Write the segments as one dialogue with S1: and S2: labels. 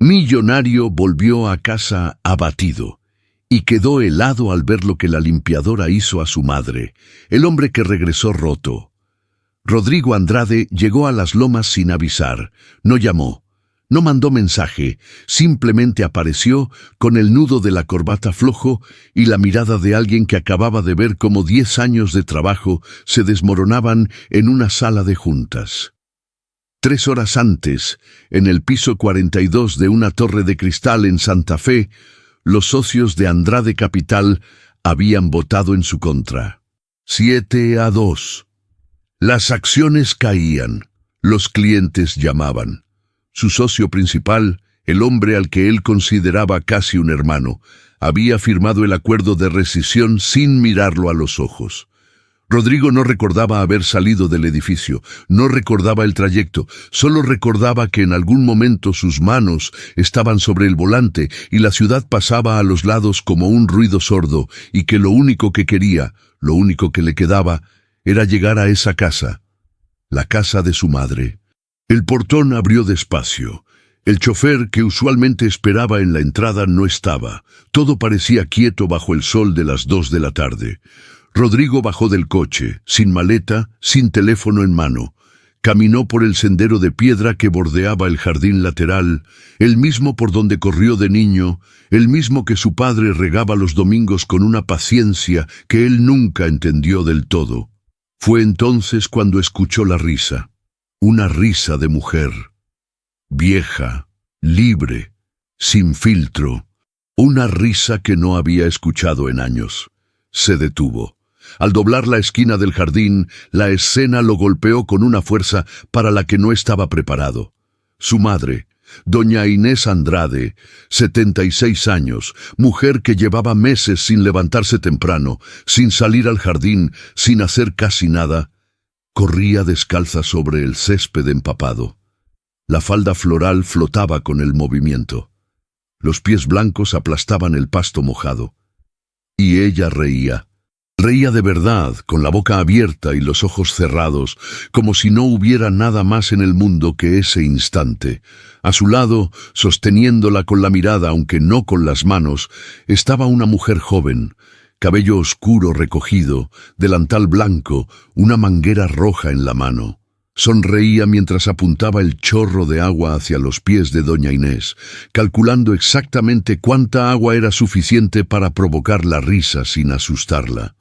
S1: Millonario volvió a casa abatido y quedó helado al ver lo que la limpiadora hizo a su madre, el hombre que regresó roto. Rodrigo Andrade llegó a Las Lomas sin avisar, no llamó, no mandó mensaje, simplemente apareció con el nudo de la corbata flojo y la mirada de alguien que acababa de ver cómo 10 años de trabajo se desmoronaban en una sala de juntas. 3 horas antes, en el piso 42 de una torre de cristal en Santa Fe, los socios de Andrade Capital habían votado en su contra. 7-2. Las acciones caían, los clientes llamaban. Su socio principal, el hombre al que él consideraba casi un hermano, había firmado el acuerdo de rescisión sin mirarlo a los ojos. Rodrigo no recordaba haber salido del edificio, no recordaba el trayecto, solo recordaba que en algún momento sus manos estaban sobre el volante y la ciudad pasaba a los lados como un ruido sordo y que lo único que quería, lo único que le quedaba, era llegar a esa casa, la casa de su madre. El portón abrió despacio. El chofer que usualmente esperaba en la entrada no estaba. Todo parecía quieto bajo el sol de las 2 de la tarde. Rodrigo bajó del coche, sin maleta, sin teléfono en mano. Caminó por el sendero de piedra que bordeaba el jardín lateral, el mismo por donde corrió de niño, el mismo que su padre regaba los domingos con una paciencia que él nunca entendió del todo. Fue entonces cuando escuchó la risa, una risa de mujer, vieja, libre, sin filtro, una risa que no había escuchado en años. Se detuvo. Al doblar la esquina del jardín, la escena lo golpeó con una fuerza para la que no estaba preparado. Su madre, doña Inés Andrade, 76 años, mujer que llevaba meses sin levantarse temprano, sin salir al jardín, sin hacer casi nada, corría descalza sobre el césped empapado. La falda floral flotaba con el movimiento. Los pies blancos aplastaban el pasto mojado. Y ella reía. Reía de verdad, con la boca abierta y los ojos cerrados, como si no hubiera nada más en el mundo que ese instante. A su lado, sosteniéndola con la mirada, aunque no con las manos, estaba una mujer joven, cabello oscuro recogido, delantal blanco, una manguera roja en la mano. Sonreía mientras apuntaba el chorro de agua hacia los pies de doña Inés, calculando exactamente cuánta agua era suficiente para provocar la risa sin asustarla.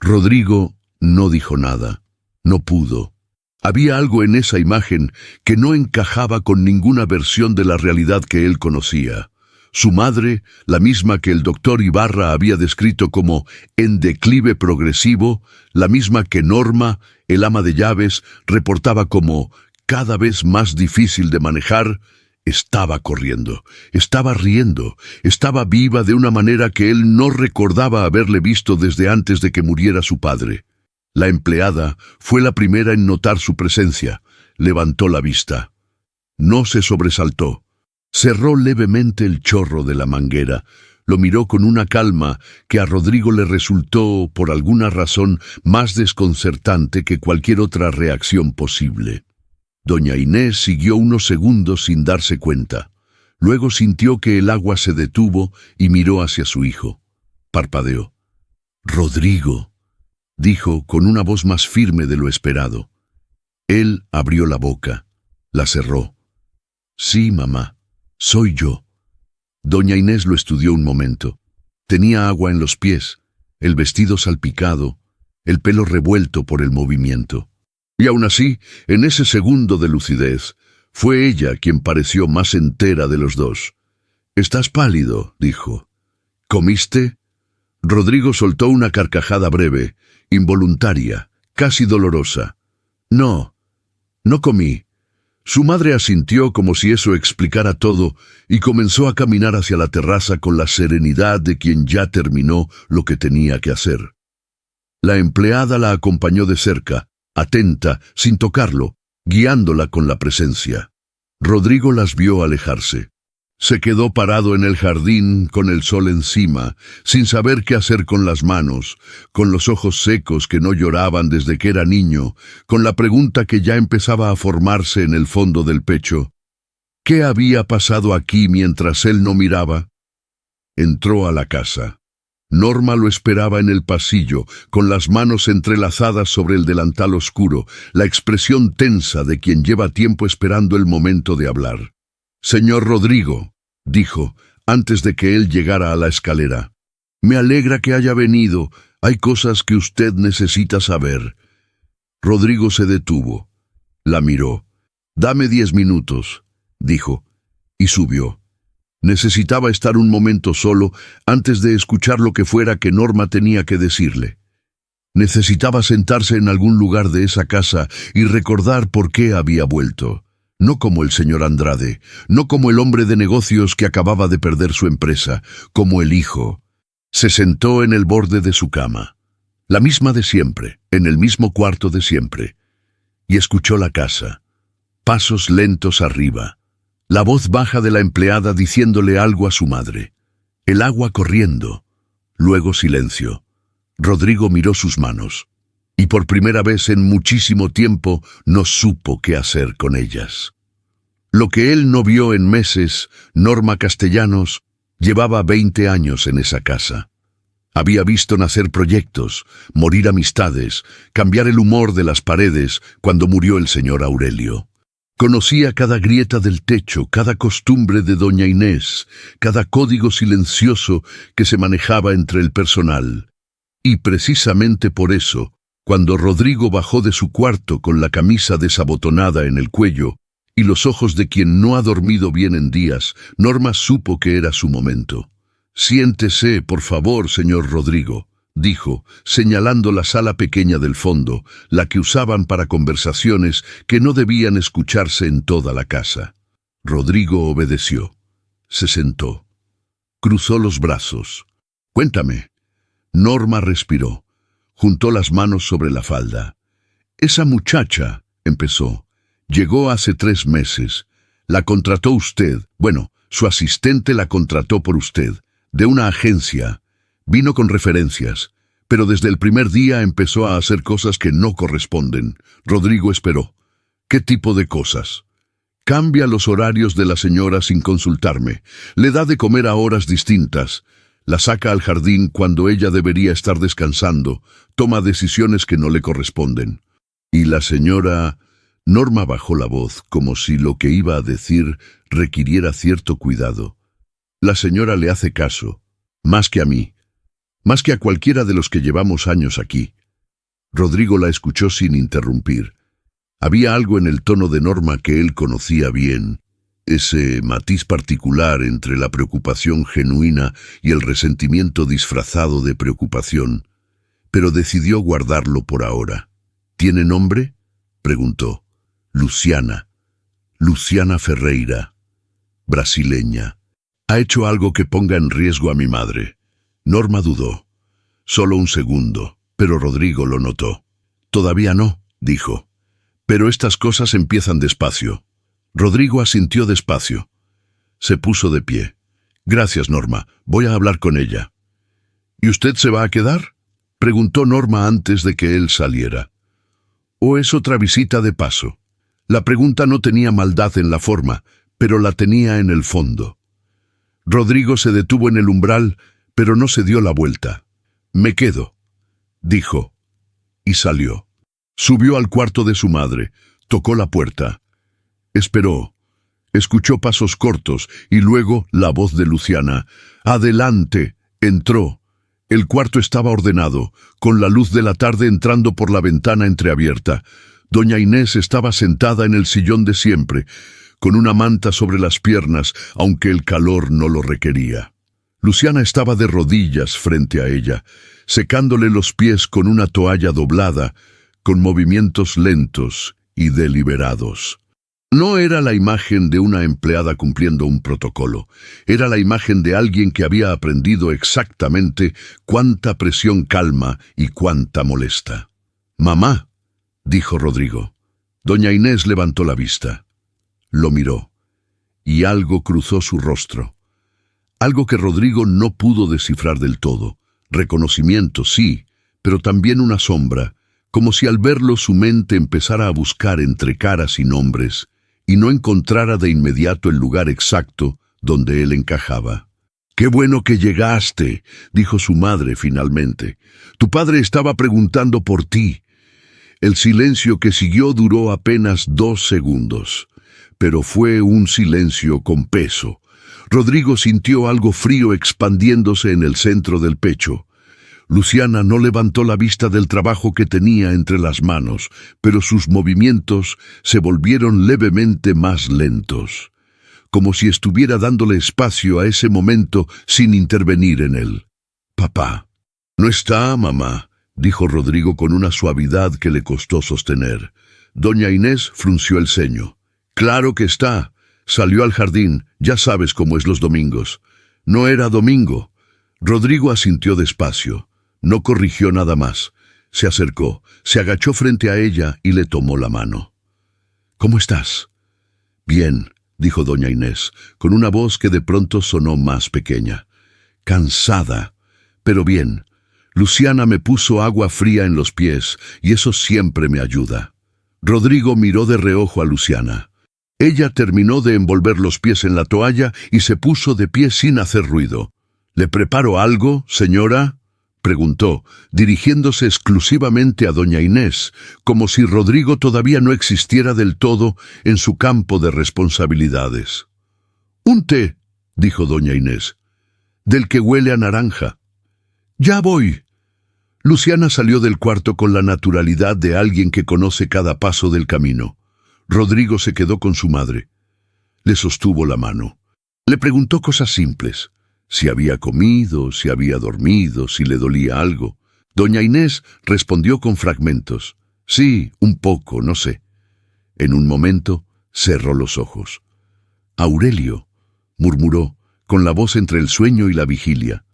S1: Rodrigo no dijo nada, no pudo. Había algo en esa imagen que no encajaba con ninguna versión de la realidad que él conocía. Su madre, la misma que el doctor Ibarra había descrito como en declive progresivo, la misma que Norma, el ama de llaves, reportaba como cada vez más difícil de manejar, estaba corriendo, estaba riendo, estaba viva de una manera que él no recordaba haberle visto desde antes de que muriera su padre. La empleada fue la primera en notar su presencia. Levantó la vista. No se sobresaltó. Cerró levemente el chorro de la manguera. Lo miró con una calma que a Rodrigo le resultó, por alguna razón, más desconcertante que cualquier otra reacción posible. Doña Inés siguió unos segundos sin darse cuenta. Luego sintió que el agua se detuvo y miró hacia su hijo. Parpadeó. «Rodrigo», dijo con una voz más firme de lo esperado. Él abrió la boca. La cerró. «Sí, mamá, soy yo». Doña Inés lo estudió un momento. Tenía agua en los pies, el vestido salpicado, el pelo revuelto por el movimiento. Y aún así, en ese segundo de lucidez, fue ella quien pareció más entera de los dos. «Estás pálido», dijo. «¿Comiste?» Rodrigo soltó una carcajada breve, involuntaria, casi dolorosa. «No, no comí». Su madre asintió como si eso explicara todo y comenzó a caminar hacia la terraza con la serenidad de quien ya terminó lo que tenía que hacer. La empleada la acompañó de cerca, atenta, sin tocarlo, guiándola con la presencia. Rodrigo las vio alejarse. Se quedó parado en el jardín con el sol encima, sin saber qué hacer con las manos, con los ojos secos que no lloraban desde que era niño, con la pregunta que ya empezaba a formarse en el fondo del pecho. ¿Qué había pasado aquí mientras él no miraba? Entró a la casa. Norma lo esperaba en el pasillo, con las manos entrelazadas sobre el delantal oscuro, la expresión tensa de quien lleva tiempo esperando el momento de hablar. «Señor Rodrigo», dijo, antes de que él llegara a la escalera. «Me alegra que haya venido. Hay cosas que usted necesita saber». Rodrigo se detuvo. La miró. «Dame 10 minutos», dijo, y subió. Necesitaba estar un momento solo antes de escuchar lo que fuera que Norma tenía que decirle. Necesitaba sentarse en algún lugar de esa casa y recordar por qué había vuelto. No como el señor Andrade, no como el hombre de negocios que acababa de perder su empresa, como el hijo. Se sentó en el borde de su cama, la misma de siempre, en el mismo cuarto de siempre, y escuchó la casa. Pasos lentos arriba. La voz baja de la empleada diciéndole algo a su madre. El agua corriendo. Luego silencio. Rodrigo miró sus manos. Y por primera vez en muchísimo tiempo no supo qué hacer con ellas. Lo que él no vio en meses, Norma Castellanos llevaba 20 años en esa casa. Había visto nacer proyectos, morir amistades, cambiar el humor de las paredes cuando murió el señor Aurelio. Conocía cada grieta del techo, cada costumbre de doña Inés, cada código silencioso que se manejaba entre el personal. Y precisamente por eso, cuando Rodrigo bajó de su cuarto con la camisa desabotonada en el cuello y los ojos de quien no ha dormido bien en días, Norma supo que era su momento. «Siéntese, por favor, señor Rodrigo», dijo, señalando la sala pequeña del fondo, la que usaban para conversaciones que no debían escucharse en toda la casa. Rodrigo obedeció. Se sentó. Cruzó los brazos. «Cuéntame». Norma respiró. Juntó las manos sobre la falda. «Esa muchacha», empezó, «llegó hace 3 meses. La contrató usted. Bueno, su asistente la contrató por usted, de una agencia. Vino con referencias, pero desde el primer día empezó a hacer cosas que no corresponden». Rodrigo esperó. «¿Qué tipo de cosas?» «Cambia los horarios de la señora sin consultarme. Le da de comer a horas distintas. La saca al jardín cuando ella debería estar descansando. Toma decisiones que no le corresponden. Y la señora...» Norma bajó la voz, como si lo que iba a decir requiriera cierto cuidado. «La señora le hace caso, más que a mí. Más que a cualquiera de los que llevamos años aquí». Rodrigo la escuchó sin interrumpir. Había algo en el tono de Norma que él conocía bien, ese matiz particular entre la preocupación genuina y el resentimiento disfrazado de preocupación, pero decidió guardarlo por ahora. «¿Tiene nombre?», preguntó. «Luciana. Luciana Ferreira. Brasileña. Ha hecho algo que ponga en riesgo a mi madre». Norma dudó. Solo un segundo, pero Rodrigo lo notó. «Todavía no», dijo. «Pero estas cosas empiezan despacio». Rodrigo asintió despacio. Se puso de pie. «Gracias, Norma. Voy a hablar con ella». «¿Y usted se va a quedar?», preguntó Norma antes de que él saliera. «¿O es otra visita de paso?». La pregunta no tenía maldad en la forma, pero la tenía en el fondo. Rodrigo se detuvo en el umbral, pero no se dio la vuelta. «Me quedo», dijo, y salió. Subió al cuarto de su madre, tocó la puerta. Esperó. Escuchó pasos cortos y luego la voz de Luciana. «Adelante». Entró. El cuarto estaba ordenado, con la luz de la tarde entrando por la ventana entreabierta. Doña Inés estaba sentada en el sillón de siempre, con una manta sobre las piernas, aunque el calor no lo requería. Luciana estaba de rodillas frente a ella, secándole los pies con una toalla doblada, con movimientos lentos y deliberados. No era la imagen de una empleada cumpliendo un protocolo, era la imagen de alguien que había aprendido exactamente cuánta presión calma y cuánta molesta. «Mamá», dijo Rodrigo. Doña Inés levantó la vista. Lo miró, y algo cruzó su rostro. Algo que Rodrigo no pudo descifrar del todo. Reconocimiento, sí, pero también una sombra, como si al verlo su mente empezara a buscar entre caras y nombres, y no encontrara de inmediato el lugar exacto donde él encajaba. «Qué bueno que llegaste», dijo su madre finalmente. «Tu padre estaba preguntando por ti». El silencio que siguió duró apenas 2 segundos, pero fue un silencio con peso. Rodrigo sintió algo frío expandiéndose en el centro del pecho. Luciana no levantó la vista del trabajo que tenía entre las manos, pero sus movimientos se volvieron levemente más lentos, como si estuviera dándole espacio a ese momento sin intervenir en él. «Papá». «No está, mamá», dijo Rodrigo con una suavidad que le costó sostener. Doña Inés frunció el ceño. «Claro que está. Salió al jardín, ya sabes cómo es los domingos». «No era domingo». Rodrigo asintió despacio. No corrigió nada más. Se acercó, se agachó frente a ella y le tomó la mano. «¿Cómo estás?» «Bien», dijo doña Inés, con una voz que de pronto sonó más pequeña. «Cansada, pero bien. Luciana me puso agua fría en los pies, y eso siempre me ayuda». Rodrigo miró de reojo a Luciana. Ella terminó de envolver los pies en la toalla y se puso de pie sin hacer ruido. «¿Le preparo algo, señora?», preguntó, dirigiéndose exclusivamente a doña Inés, como si Rodrigo todavía no existiera del todo en su campo de responsabilidades. «Un té», dijo doña Inés, «del que huele a naranja». «Ya voy». Luciana salió del cuarto con la naturalidad de alguien que conoce cada paso del camino. Rodrigo se quedó con su madre. Le sostuvo la mano. Le preguntó cosas simples. Si había comido, si había dormido, si le dolía algo. Doña Inés respondió con fragmentos. «Sí, un poco, no sé». En un momento cerró los ojos. «Aurelio», murmuró, con la voz entre el sueño y la vigilia.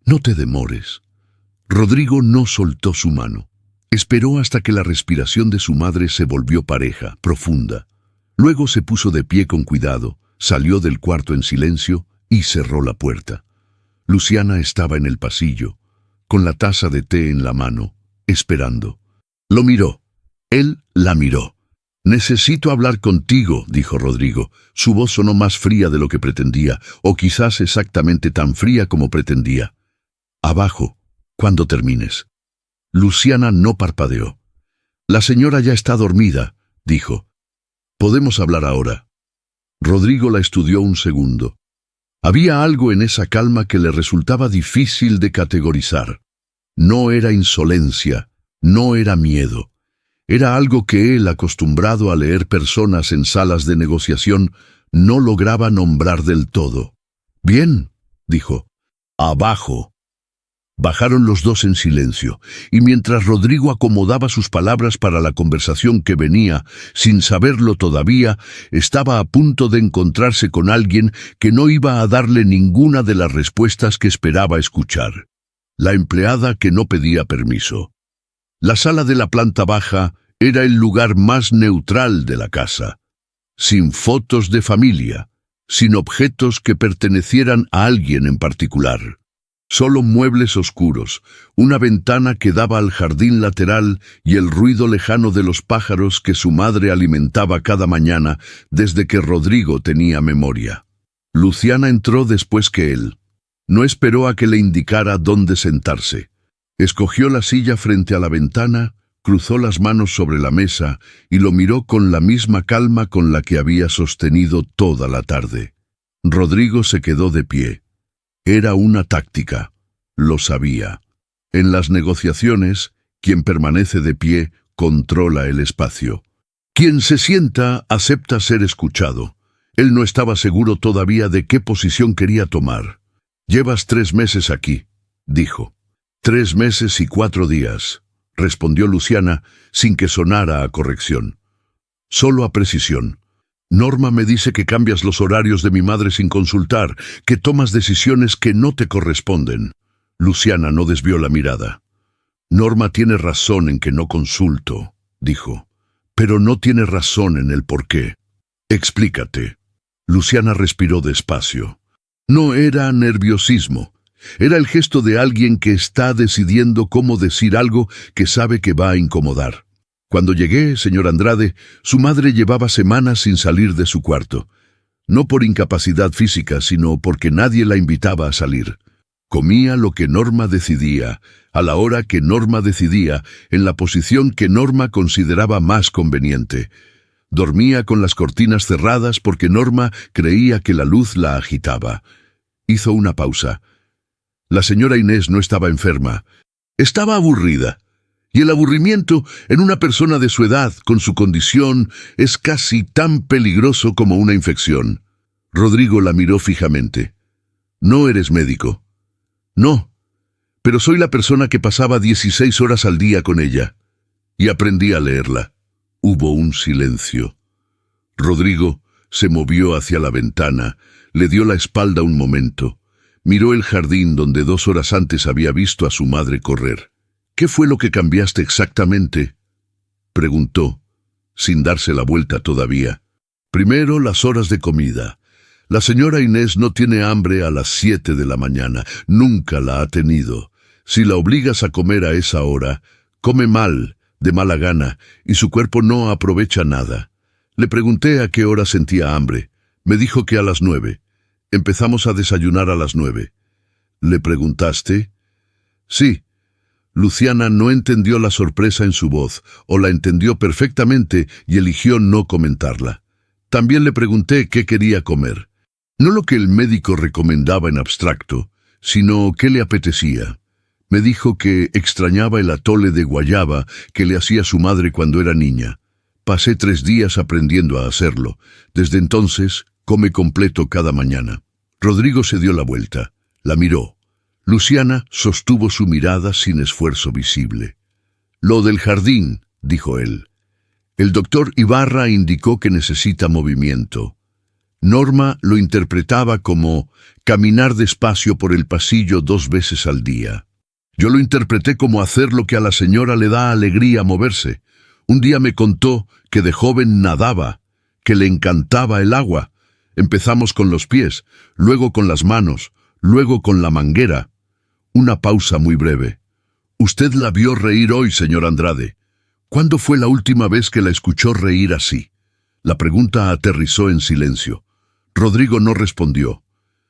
S1: «No te demores». Rodrigo no soltó su mano. Esperó hasta que la respiración de su madre se volvió pareja, profunda. Luego se puso de pie con cuidado, salió del cuarto en silencio y cerró la puerta. Luciana estaba en el pasillo, con la taza de té en la mano, esperando. Lo miró. Él la miró. «Necesito hablar contigo», dijo Rodrigo. Su voz sonó más fría de lo que pretendía, o quizás exactamente tan fría como pretendía. «Abajo, cuando termines». Luciana no parpadeó. «La señora ya está dormida», dijo. «Podemos hablar ahora». Rodrigo la estudió un segundo. Había algo en esa calma que le resultaba difícil de categorizar. No era insolencia, no era miedo. Era algo que él, acostumbrado a leer personas en salas de negociación, no lograba nombrar del todo. «Bien», dijo. «Abajo». Bajaron los dos en silencio, y mientras Rodrigo acomodaba sus palabras para la conversación que venía, sin saberlo todavía, estaba a punto de encontrarse con alguien que no iba a darle ninguna de las respuestas que esperaba escuchar. La empleada que no pedía permiso. La sala de la planta baja era el lugar más neutral de la casa, sin fotos de familia, sin objetos que pertenecieran a alguien en particular. Solo muebles oscuros, una ventana que daba al jardín lateral y el ruido lejano de los pájaros que su madre alimentaba cada mañana desde que Rodrigo tenía memoria. Luciana entró después que él. No esperó a que le indicara dónde sentarse. Escogió la silla frente a la ventana, cruzó las manos sobre la mesa y lo miró con la misma calma con la que había sostenido toda la tarde. Rodrigo se quedó de pie. Era una táctica, lo sabía. En las negociaciones, quien permanece de pie controla el espacio. Quien se sienta acepta ser escuchado. Él no estaba seguro todavía de qué posición quería tomar. «Llevas 3 meses aquí», dijo. 3 meses y 4 días, respondió Luciana sin que sonara a corrección. Solo a precisión. «Norma me dice que cambias los horarios de mi madre sin consultar, que tomas decisiones que no te corresponden». Luciana no desvió la mirada. «Norma tiene razón en que no consulto», dijo, «pero no tiene razón en el por qué. Explícate». Luciana respiró despacio. No era nerviosismo. Era el gesto de alguien que está decidiendo cómo decir algo que sabe que va a incomodar. Cuando llegué, señor Andrade, su madre llevaba semanas sin salir de su cuarto. No por incapacidad física, sino porque nadie la invitaba a salir. Comía lo que Norma decidía, a la hora que Norma decidía, en la posición que Norma consideraba más conveniente. Dormía con las cortinas cerradas porque Norma creía que la luz la agitaba. Hizo una pausa. La señora Inés no estaba enferma. Estaba aburrida. Y el aburrimiento en una persona de su edad, con su condición, es casi tan peligroso como una infección. Rodrigo la miró fijamente. ¿No eres médico? No, pero soy la persona que pasaba 16 horas al día con ella. Y aprendí a leerla. Hubo un silencio. Rodrigo se movió hacia la ventana, le dio la espalda un momento. Miró el jardín donde 2 horas antes había visto a su madre correr. ¿Qué fue lo que cambiaste exactamente?, preguntó, sin darse la vuelta todavía. Primero, las horas de comida. La señora Inés no tiene hambre a las 7 de la mañana, nunca la ha tenido. Si la obligas a comer a esa hora, come mal, de mala gana, y su cuerpo no aprovecha nada. Le pregunté a qué hora sentía hambre. Me dijo que a las 9. Empezamos a desayunar a las 9. ¿Le preguntaste? Sí. Luciana no entendió la sorpresa en su voz, o la entendió perfectamente y eligió no comentarla. También le pregunté qué quería comer. No lo que el médico recomendaba en abstracto, sino qué le apetecía. Me dijo que extrañaba el atole de guayaba que le hacía su madre cuando era niña. Pasé 3 días aprendiendo a hacerlo. Desde entonces, come completo cada mañana. Rodrigo se dio la vuelta. La miró. Luciana sostuvo su mirada sin esfuerzo visible. «Lo del jardín», dijo él. «El doctor Ibarra indicó que necesita movimiento». Norma lo interpretaba como caminar despacio por el pasillo 2 veces al día. Yo lo interpreté como hacer lo que a la señora le da alegría moverse. Un día me contó que de joven nadaba, que le encantaba el agua. Empezamos con los pies, luego con las manos, luego con la manguera. Una pausa muy breve. «Usted la vio reír hoy, señor Andrade. ¿Cuándo fue la última vez que la escuchó reír así?». La pregunta aterrizó en silencio. Rodrigo no respondió.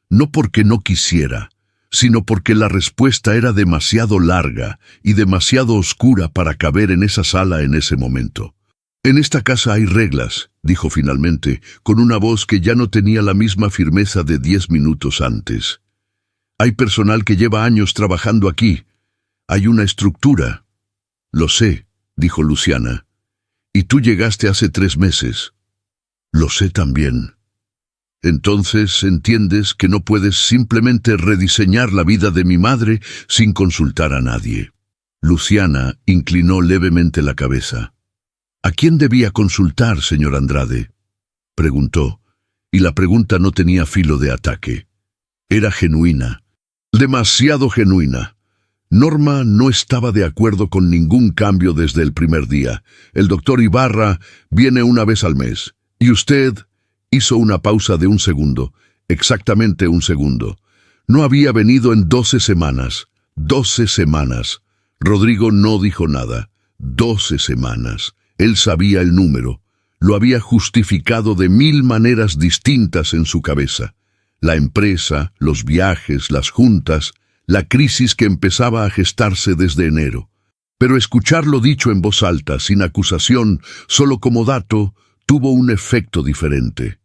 S1: No porque no quisiera, sino porque la respuesta era demasiado larga y demasiado oscura para caber en esa sala en ese momento. «En esta casa hay reglas», dijo finalmente, con una voz que ya no tenía la misma firmeza de 10 minutos antes. «Hay personal que lleva años trabajando aquí. Hay una estructura». «Lo sé», dijo Luciana. «Y tú llegaste hace 3 meses». «Lo sé también». «Entonces entiendes que no puedes simplemente rediseñar la vida de mi madre sin consultar a nadie». Luciana inclinó levemente la cabeza. «¿A quién debía consultar, señor Andrade?», preguntó, y la pregunta no tenía filo de ataque. Era genuina. Demasiado genuina. Norma no estaba de acuerdo con ningún cambio desde el primer día. El doctor Ibarra viene 1 vez al mes. Y usted hizo una pausa de 1 segundo, exactamente 1 segundo. No había venido en 12 semanas. 12 semanas. Rodrigo no dijo nada. 12 semanas. Él sabía el número. Lo había justificado de 1000 maneras distintas en su cabeza. La empresa, los viajes, las juntas, la crisis que empezaba a gestarse desde enero. Pero escucharlo dicho en voz alta, sin acusación, solo como dato, tuvo un efecto diferente.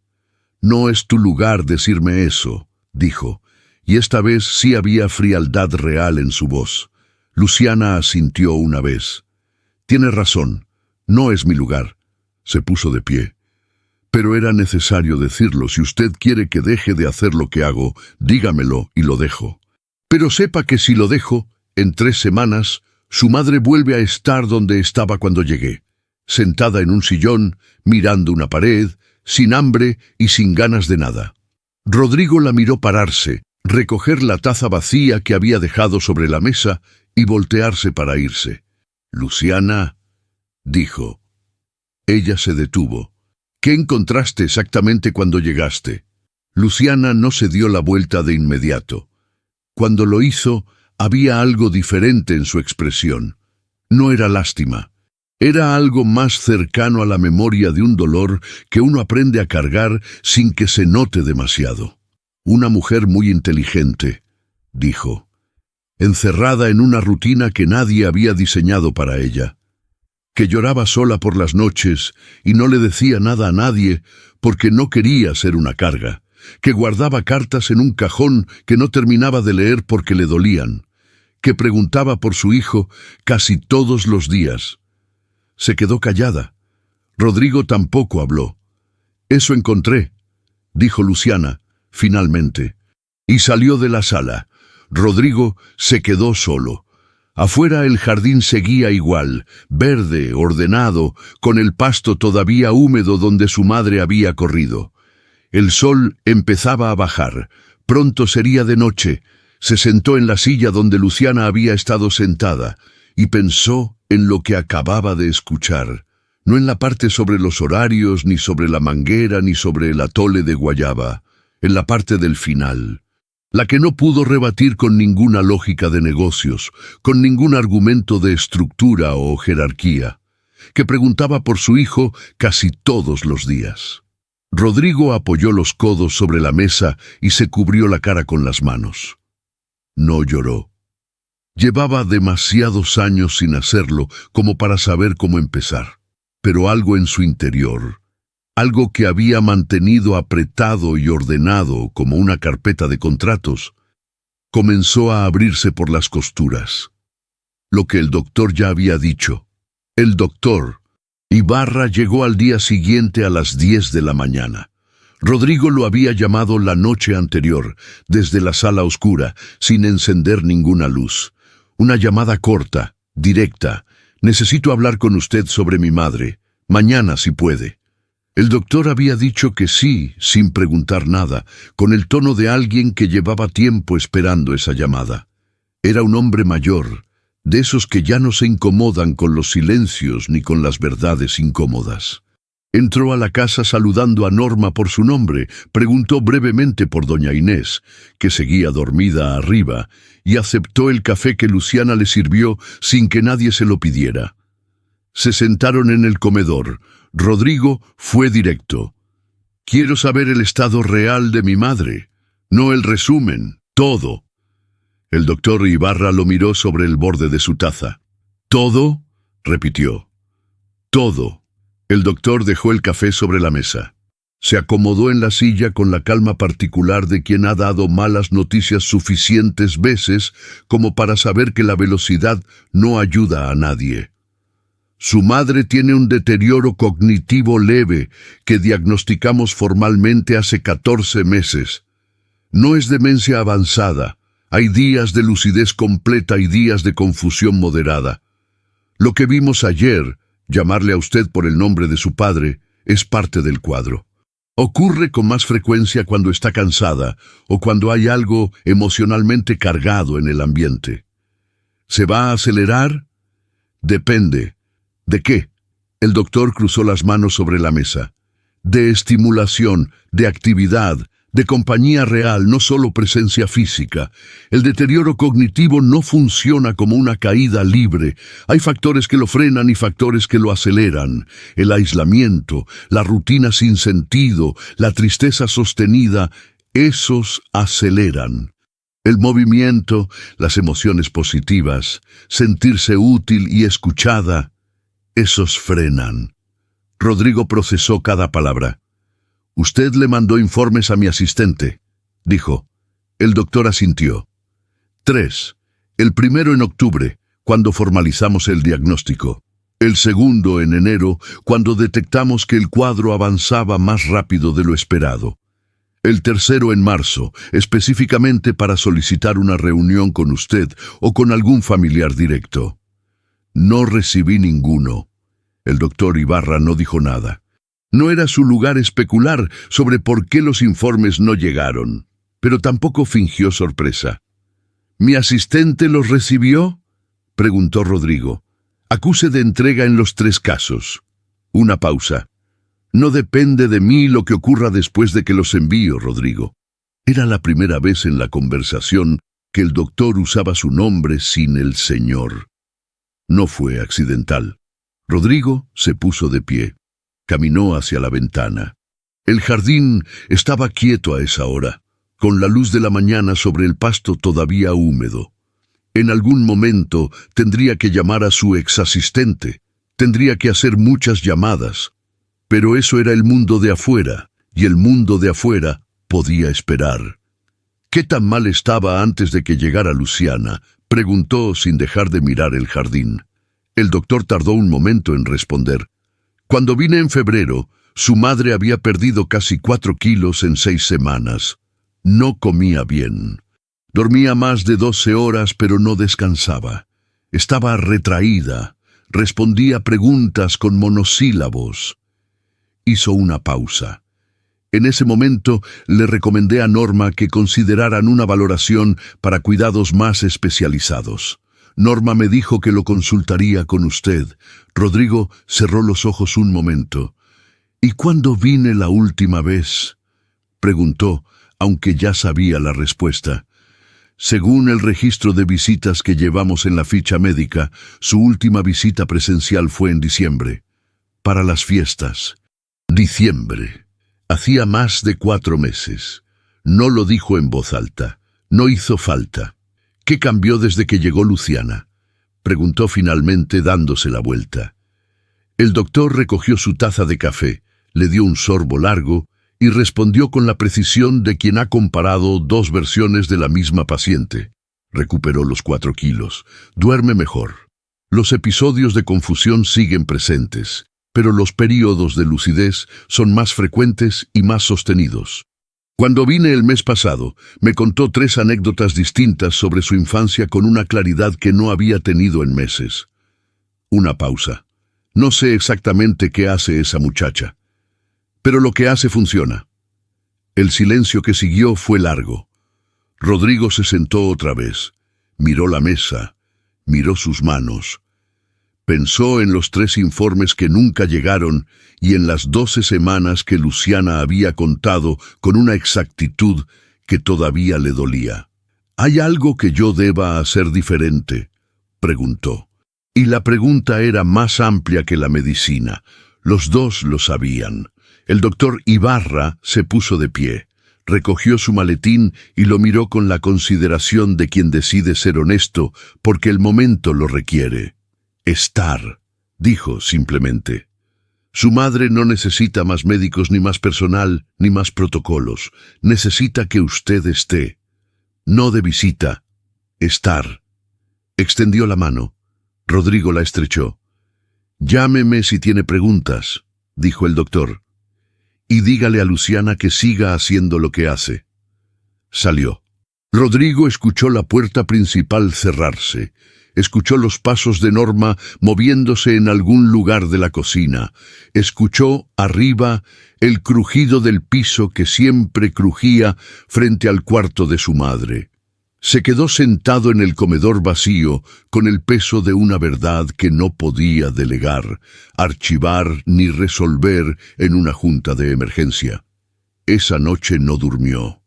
S1: «No es tu lugar decirme eso», dijo, y esta vez sí había frialdad real en su voz. Luciana asintió una vez. «Tiene razón, no es mi lugar». Se puso de pie. «Pero era necesario decirlo. Si usted quiere que deje de hacer lo que hago, dígamelo y lo dejo. Pero sepa que si lo dejo, en 3 semanas, su madre vuelve a estar donde estaba cuando llegué, sentada en un sillón, mirando una pared, sin hambre y sin ganas de nada». Rodrigo la miró pararse, recoger la taza vacía que había dejado sobre la mesa y voltearse para irse. «Luciana», dijo. Ella se detuvo. «¿Qué encontraste exactamente cuando llegaste?». Luciana no se dio la vuelta de inmediato. Cuando lo hizo, había algo diferente en su expresión. No era lástima. Era algo más cercano a la memoria de un dolor que uno aprende a cargar sin que se note demasiado. Una mujer muy inteligente, dijo, encerrada en una rutina que nadie había diseñado para ella, que lloraba sola por las noches y no le decía nada a nadie porque no quería ser una carga, que guardaba cartas en un cajón que no terminaba de leer porque le dolían, que preguntaba por su hijo casi todos los días. Se quedó callada. Rodrigo tampoco habló. Eso encontré, dijo Luciana, finalmente, y salió de la sala. Rodrigo se quedó solo. Afuera el jardín seguía igual, verde, ordenado, con el pasto todavía húmedo donde su madre había corrido. El sol empezaba a bajar. Pronto sería de noche. Se sentó en la silla donde Luciana había estado sentada y pensó en lo que acababa de escuchar, no en la parte sobre los horarios, ni sobre la manguera, ni sobre el atole de guayaba, en la parte del final, la que no pudo rebatir con ninguna lógica de negocios, con ningún argumento de estructura o jerarquía, que preguntaba por su hijo casi todos los días. Rodrigo apoyó los codos sobre la mesa y se cubrió la cara con las manos. No lloró. Llevaba demasiados años sin hacerlo como para saber cómo empezar, pero algo en su interior, algo que había mantenido apretado y ordenado como una carpeta de contratos, comenzó a abrirse por las costuras. Lo que el doctor ya había dicho. El doctor Ibarra llegó al día siguiente a las 10 de la mañana. Rodrigo lo había llamado la noche anterior, desde la sala oscura, sin encender ninguna luz. Una llamada corta, directa. Necesito hablar con usted sobre mi madre. Mañana, si puede. El doctor había dicho que sí, sin preguntar nada, con el tono de alguien que llevaba tiempo esperando esa llamada. Era un hombre mayor, de esos que ya no se incomodan con los silencios ni con las verdades incómodas. Entró a la casa saludando a Norma por su nombre, preguntó brevemente por doña Inés, que seguía dormida arriba, y aceptó el café que Luciana le sirvió sin que nadie se lo pidiera. Se sentaron en el comedor. Rodrigo fue directo. Quiero saber el estado real de mi madre, no el resumen, todo. El doctor Ibarra lo miró sobre el borde de su taza. ¿Todo? Repitió. Todo. El doctor dejó el café sobre la mesa. Se acomodó en la silla con la calma particular de quien ha dado malas noticias suficientes veces como para saber que la velocidad no ayuda a nadie. Su madre tiene un deterioro cognitivo leve que diagnosticamos formalmente hace 14 meses. No es demencia avanzada. Hay días de lucidez completa y días de confusión moderada. Lo que vimos ayer, llamarle a usted por el nombre de su padre, es parte del cuadro. Ocurre con más frecuencia cuando está cansada o cuando hay algo emocionalmente cargado en el ambiente. ¿Se va a acelerar? Depende. ¿De qué? El doctor cruzó las manos sobre la mesa. De estimulación, de actividad, de compañía real, no solo presencia física. El deterioro cognitivo no funciona como una caída libre. Hay factores que lo frenan y factores que lo aceleran. El aislamiento, la rutina sin sentido, la tristeza sostenida, esos aceleran. El movimiento, las emociones positivas, sentirse útil y escuchada, esos frenan. Rodrigo procesó cada palabra. «Usted le mandó informes a mi asistente», dijo. El doctor asintió. 3. El primero en octubre, cuando formalizamos el diagnóstico. El segundo en enero, cuando detectamos que el cuadro avanzaba más rápido de lo esperado. El tercero en marzo, específicamente para solicitar una reunión con usted o con algún familiar directo. No recibí ninguno. El doctor Ibarra no dijo nada. No era su lugar especular sobre por qué los informes no llegaron, pero tampoco fingió sorpresa. ¿Mi asistente los recibió?, preguntó Rodrigo. Acuse de entrega en los 3 casos. Una pausa. No depende de mí lo que ocurra después de que los envío, Rodrigo. Era la primera vez en la conversación que el doctor usaba su nombre sin el señor. No fue accidental. Rodrigo se puso de pie. Caminó hacia la ventana. El jardín estaba quieto a esa hora, con la luz de la mañana sobre el pasto todavía húmedo. En algún momento tendría que llamar a su exasistente, tendría que hacer muchas llamadas. Pero eso era el mundo de afuera, y el mundo de afuera podía esperar. ¿Qué tan mal estaba antes de que llegara Luciana?, preguntó sin dejar de mirar el jardín. El doctor tardó un momento en responder. Cuando vine en febrero, su madre había perdido casi 4 kilos en 6 semanas. No comía bien. Dormía más de 12 horas, pero no descansaba. Estaba retraída. Respondía preguntas con monosílabos. Hizo una pausa. En ese momento le recomendé a Norma que consideraran una valoración para cuidados más especializados. Norma me dijo que lo consultaría con usted. Rodrigo cerró los ojos un momento. ¿Y cuándo vine la última vez?, preguntó, aunque ya sabía la respuesta. Según el registro de visitas que llevamos en la ficha médica, su última visita presencial fue en diciembre, para las fiestas. Diciembre. Hacía más de 4 meses. No lo dijo en voz alta. No hizo falta. ¿Qué cambió desde que llegó Luciana?, preguntó finalmente dándose la vuelta. El doctor recogió su taza de café, le dio un sorbo largo y respondió con la precisión de quien ha comparado 2 versiones de la misma paciente. Recuperó los 4 kilos. Duerme mejor. Los episodios de confusión siguen presentes, pero los períodos de lucidez son más frecuentes y más sostenidos. Cuando vine el mes pasado, me contó 3 anécdotas distintas sobre su infancia con una claridad que no había tenido en meses. Una pausa. No sé exactamente qué hace esa muchacha, pero lo que hace funciona. El silencio que siguió fue largo. Rodrigo se sentó otra vez, miró la mesa, miró sus manos. Pensó en los 3 informes que nunca llegaron y en las 12 semanas que Luciana había contado con una exactitud que todavía le dolía. ¿Hay algo que yo deba hacer diferente?, preguntó. Y la pregunta era más amplia que la medicina. Los 2 lo sabían. El doctor Ibarra se puso de pie, recogió su maletín y lo miró con la consideración de quien decide ser honesto porque el momento lo requiere. Estar, dijo simplemente. Su madre no necesita más médicos, ni más personal, ni más protocolos. Necesita que usted esté. No de visita. Estar. Extendió la mano. Rodrigo la estrechó. Llámeme si tiene preguntas, dijo el doctor. Y dígale a Luciana que siga haciendo lo que hace. Salió. Rodrigo escuchó la puerta principal cerrarse. Escuchó los pasos de Norma moviéndose en algún lugar de la cocina. Escuchó, arriba, el crujido del piso que siempre crujía frente al cuarto de su madre. Se quedó sentado en el comedor vacío, con el peso de una verdad que no podía delegar, archivar ni resolver en una junta de emergencia. Esa noche no durmió.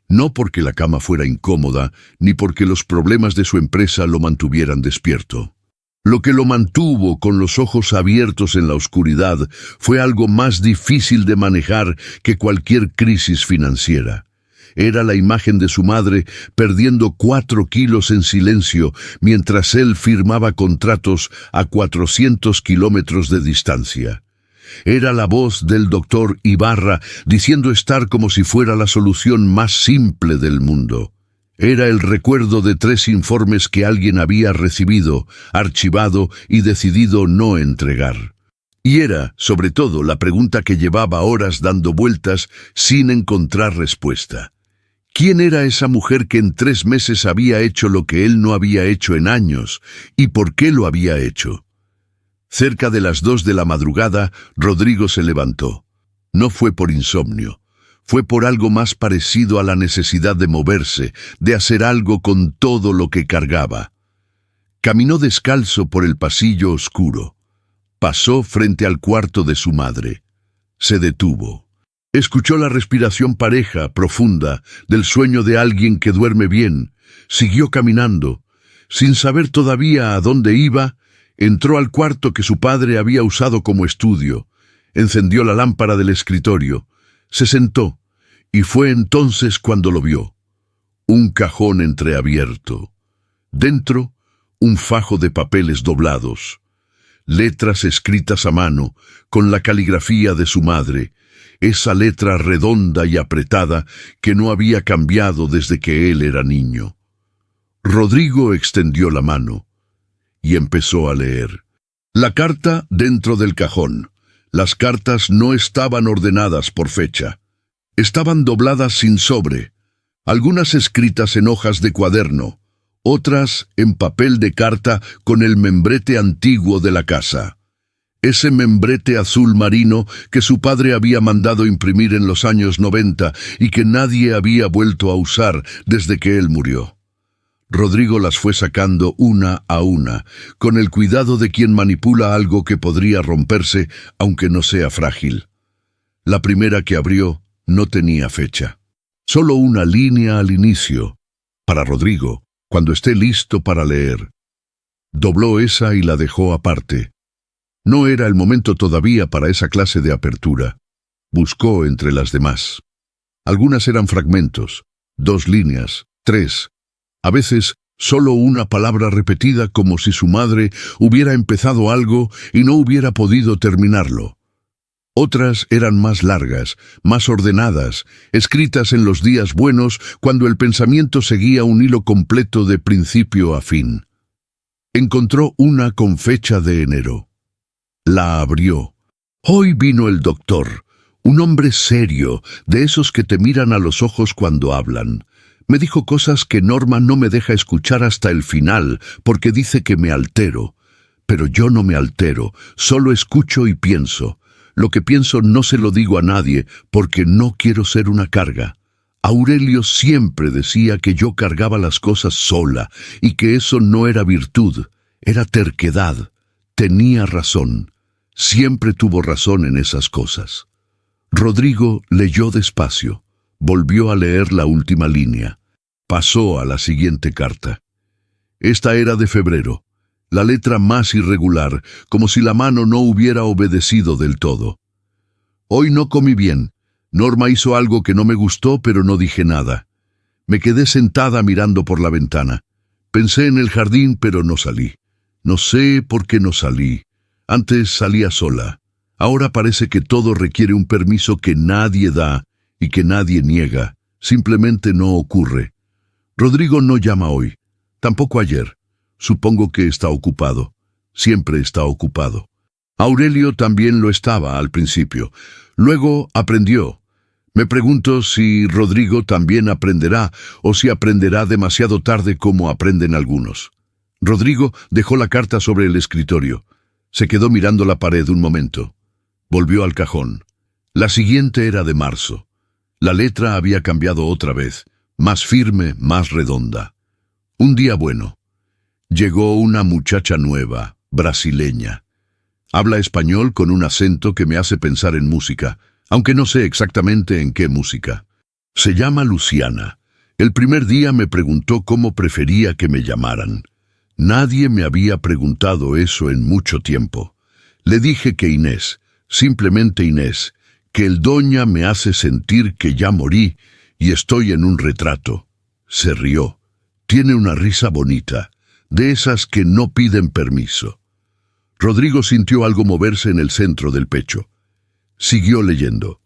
S1: No porque la cama fuera incómoda, ni porque los problemas de su empresa lo mantuvieran despierto. Lo que lo mantuvo con los ojos abiertos en la oscuridad fue algo más difícil de manejar que cualquier crisis financiera. Era la imagen de su madre perdiendo 4 kilos en silencio mientras él firmaba contratos a 400 kilómetros de distancia. Era la voz del doctor Ibarra diciendo estar como si fuera la solución más simple del mundo. Era el recuerdo de 3 informes que alguien había recibido, archivado y decidido no entregar. Y era, sobre todo, la pregunta que llevaba horas dando vueltas sin encontrar respuesta. ¿Quién era esa mujer que en 3 meses había hecho lo que él no había hecho en años? ¿Y por qué lo había hecho? Cerca de las 2 de la madrugada, Rodrigo se levantó. No fue por insomnio. Fue por algo más parecido a la necesidad de moverse, de hacer algo con todo lo que cargaba. Caminó descalzo por el pasillo oscuro. Pasó frente al cuarto de su madre. Se detuvo. Escuchó la respiración pareja, profunda, del sueño de alguien que duerme bien. Siguió caminando. Sin saber todavía a dónde iba, Entró al cuarto que su padre había usado como estudio, encendió la lámpara del escritorio, se sentó, y fue entonces cuando lo vio. Un cajón entreabierto. Dentro, un fajo de papeles doblados. Letras escritas a mano, con la caligrafía de su madre, esa letra redonda y apretada que no había cambiado desde que él era niño. Rodrigo extendió la mano y empezó a leer. La carta dentro del cajón. Las cartas no estaban ordenadas por fecha. Estaban dobladas sin sobre, algunas escritas en hojas de cuaderno, otras en papel de carta con el membrete antiguo de la casa. Ese membrete azul marino que su padre había mandado imprimir en los años 90 y que nadie había vuelto a usar desde que él murió. Rodrigo las fue sacando una a una, con el cuidado de quien manipula algo que podría romperse, aunque no sea frágil. La primera que abrió no tenía fecha. Solo una línea al inicio, para Rodrigo, cuando esté listo para leer. Dobló esa y la dejó aparte. No era el momento todavía para esa clase de apertura. Buscó entre las demás. Algunas eran fragmentos, 2 líneas, 3. A veces, solo una palabra repetida como si su madre hubiera empezado algo y no hubiera podido terminarlo. Otras eran más largas, más ordenadas, escritas en los días buenos cuando el pensamiento seguía un hilo completo de principio a fin. Encontró una con fecha de enero. La abrió. Hoy vino el doctor, un hombre serio, de esos que te miran a los ojos cuando hablan. Me dijo cosas que Norma no me deja escuchar hasta el final, porque dice que me altero. Pero yo no me altero, solo escucho y pienso. Lo que pienso no se lo digo a nadie, porque no quiero ser una carga. Aurelio siempre decía que yo cargaba las cosas sola, y que eso no era virtud, era terquedad. Tenía razón. Siempre tuvo razón en esas cosas. Rodrigo leyó despacio. Volvió a leer la última línea. Pasó a la siguiente carta. Esta era de febrero, la letra más irregular, como si la mano no hubiera obedecido del todo. Hoy no comí bien. Norma hizo algo que no me gustó, pero no dije nada. Me quedé sentada mirando por la ventana. Pensé en el jardín, pero no salí. No sé por qué no salí. Antes salía sola. Ahora parece que todo requiere un permiso que nadie da y que nadie niega. Simplemente no ocurre. Rodrigo no llama hoy. Tampoco ayer. Supongo que está ocupado. Siempre está ocupado. Aurelio también lo estaba al principio. Luego aprendió. Me pregunto si Rodrigo también aprenderá o si aprenderá demasiado tarde como aprenden algunos. Rodrigo dejó la carta sobre el escritorio. Se quedó mirando la pared un momento. Volvió al cajón. La siguiente era de marzo. La letra había cambiado otra vez, más firme, más redonda. Un día bueno. Llegó una muchacha nueva, brasileña. Habla español con un acento que me hace pensar en música, aunque no sé exactamente en qué música. Se llama Luciana. El primer día me preguntó cómo prefería que me llamaran. Nadie me había preguntado eso en mucho tiempo. Le dije que Inés, simplemente Inés, que el doña me hace sentir que ya morí y estoy en un retrato. Se rió. Tiene una risa bonita, de esas que no piden permiso. Rodrigo sintió algo moverse en el centro del pecho. Siguió leyendo.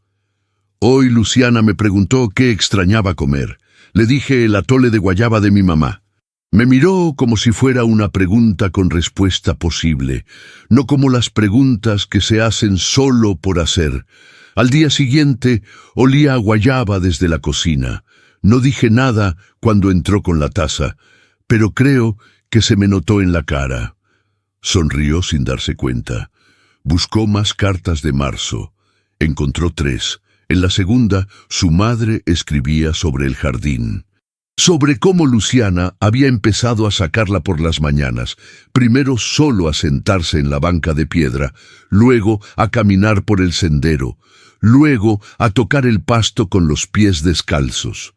S1: Hoy Luciana me preguntó qué extrañaba comer. Le dije el atole de guayaba de mi mamá. Me miró como si fuera una pregunta con respuesta posible, no como las preguntas que se hacen solo por hacer. Al día siguiente olía a guayaba desde la cocina. No dije nada cuando entró con la taza, pero creo que se me notó en la cara. Sonrió sin darse cuenta. Buscó más cartas de marzo. Encontró 3. En la segunda, su madre escribía sobre el jardín. Sobre cómo Luciana había empezado a sacarla por las mañanas, primero solo a sentarse en la banca de piedra, luego a caminar por el sendero, luego a tocar el pasto con los pies descalzos.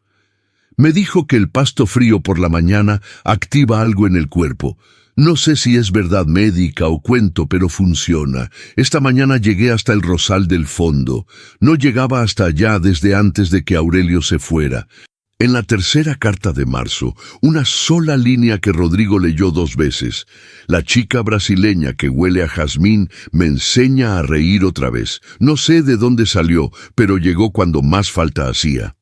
S1: Me dijo que el pasto frío por la mañana activa algo en el cuerpo. No sé si es verdad médica o cuento, pero funciona. Esta mañana llegué hasta el Rosal del Fondo. No llegaba hasta allá desde antes de que Aurelio se fuera. En la tercera carta de marzo, una sola línea que Rodrigo leyó 2 veces. La chica brasileña que huele a jazmín me enseña a reír otra vez. No sé de dónde salió, pero llegó cuando más falta hacía.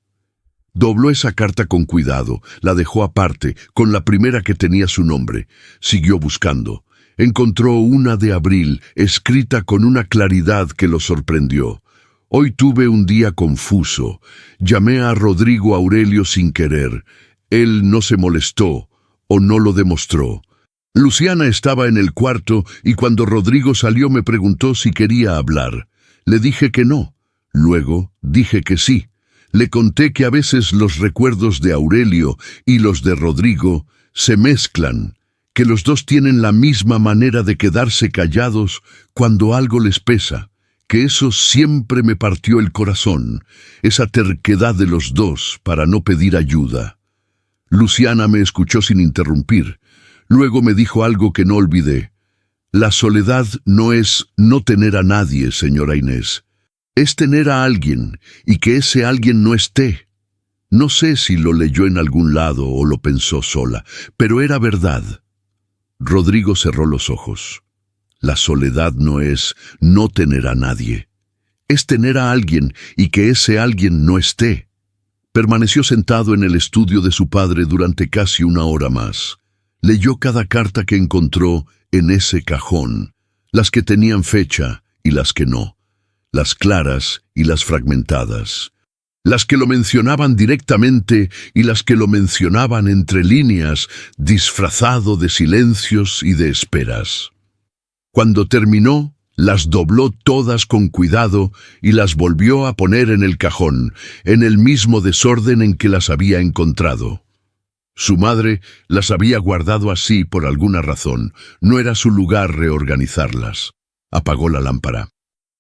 S1: Dobló esa carta con cuidado, la dejó aparte, con la primera que tenía su nombre. Siguió buscando. Encontró una de abril, escrita con una claridad que lo sorprendió. Hoy tuve un día confuso. Llamé a Rodrigo Aurelio sin querer. Él no se molestó, o no lo demostró. Luciana estaba en el cuarto y cuando Rodrigo salió me preguntó si quería hablar. Le dije que no. Luego dije que sí. Le conté que a veces los recuerdos de Aurelio y los de Rodrigo se mezclan, que los dos tienen la misma manera de quedarse callados cuando algo les pesa, que eso siempre me partió el corazón, esa terquedad de los dos para no pedir ayuda. Luciana me escuchó sin interrumpir. Luego me dijo algo que no olvidé. La soledad no es no tener a nadie, señora Inés. Es tener a alguien y que ese alguien no esté. No sé si lo leyó en algún lado o lo pensó sola, pero era verdad. Rodrigo cerró los ojos. La soledad no es no tener a nadie. Es tener a alguien y que ese alguien no esté. Permaneció sentado en el estudio de su padre durante casi 1 hora más. Leyó cada carta que encontró en ese cajón, las que tenían fecha y las que no. Las claras y las fragmentadas, las que lo mencionaban directamente y las que lo mencionaban entre líneas, disfrazado de silencios y de esperas. Cuando terminó, las dobló todas con cuidado y las volvió a poner en el cajón, en el mismo desorden en que las había encontrado. Su madre las había guardado así por alguna razón, no era su lugar reorganizarlas. Apagó la lámpara.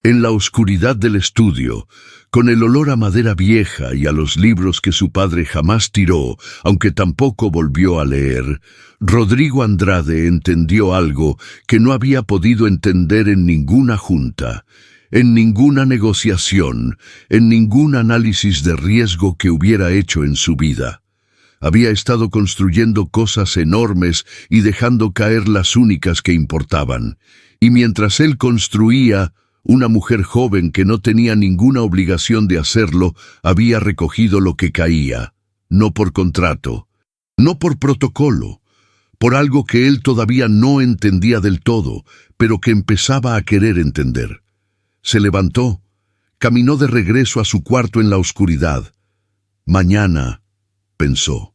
S1: En la oscuridad del estudio, con el olor a madera vieja y a los libros que su padre jamás tiró, aunque tampoco volvió a leer, Rodrigo Andrade entendió algo que no había podido entender en ninguna junta, en ninguna negociación, en ningún análisis de riesgo que hubiera hecho en su vida. Había estado construyendo cosas enormes y dejando caer las únicas que importaban, y mientras él construía, una mujer joven que no tenía ninguna obligación de hacerlo había recogido lo que caía, no por contrato, no por protocolo, por algo que él todavía no entendía del todo, pero que empezaba a querer entender. Se levantó, caminó de regreso a su cuarto en la oscuridad. Mañana, pensó,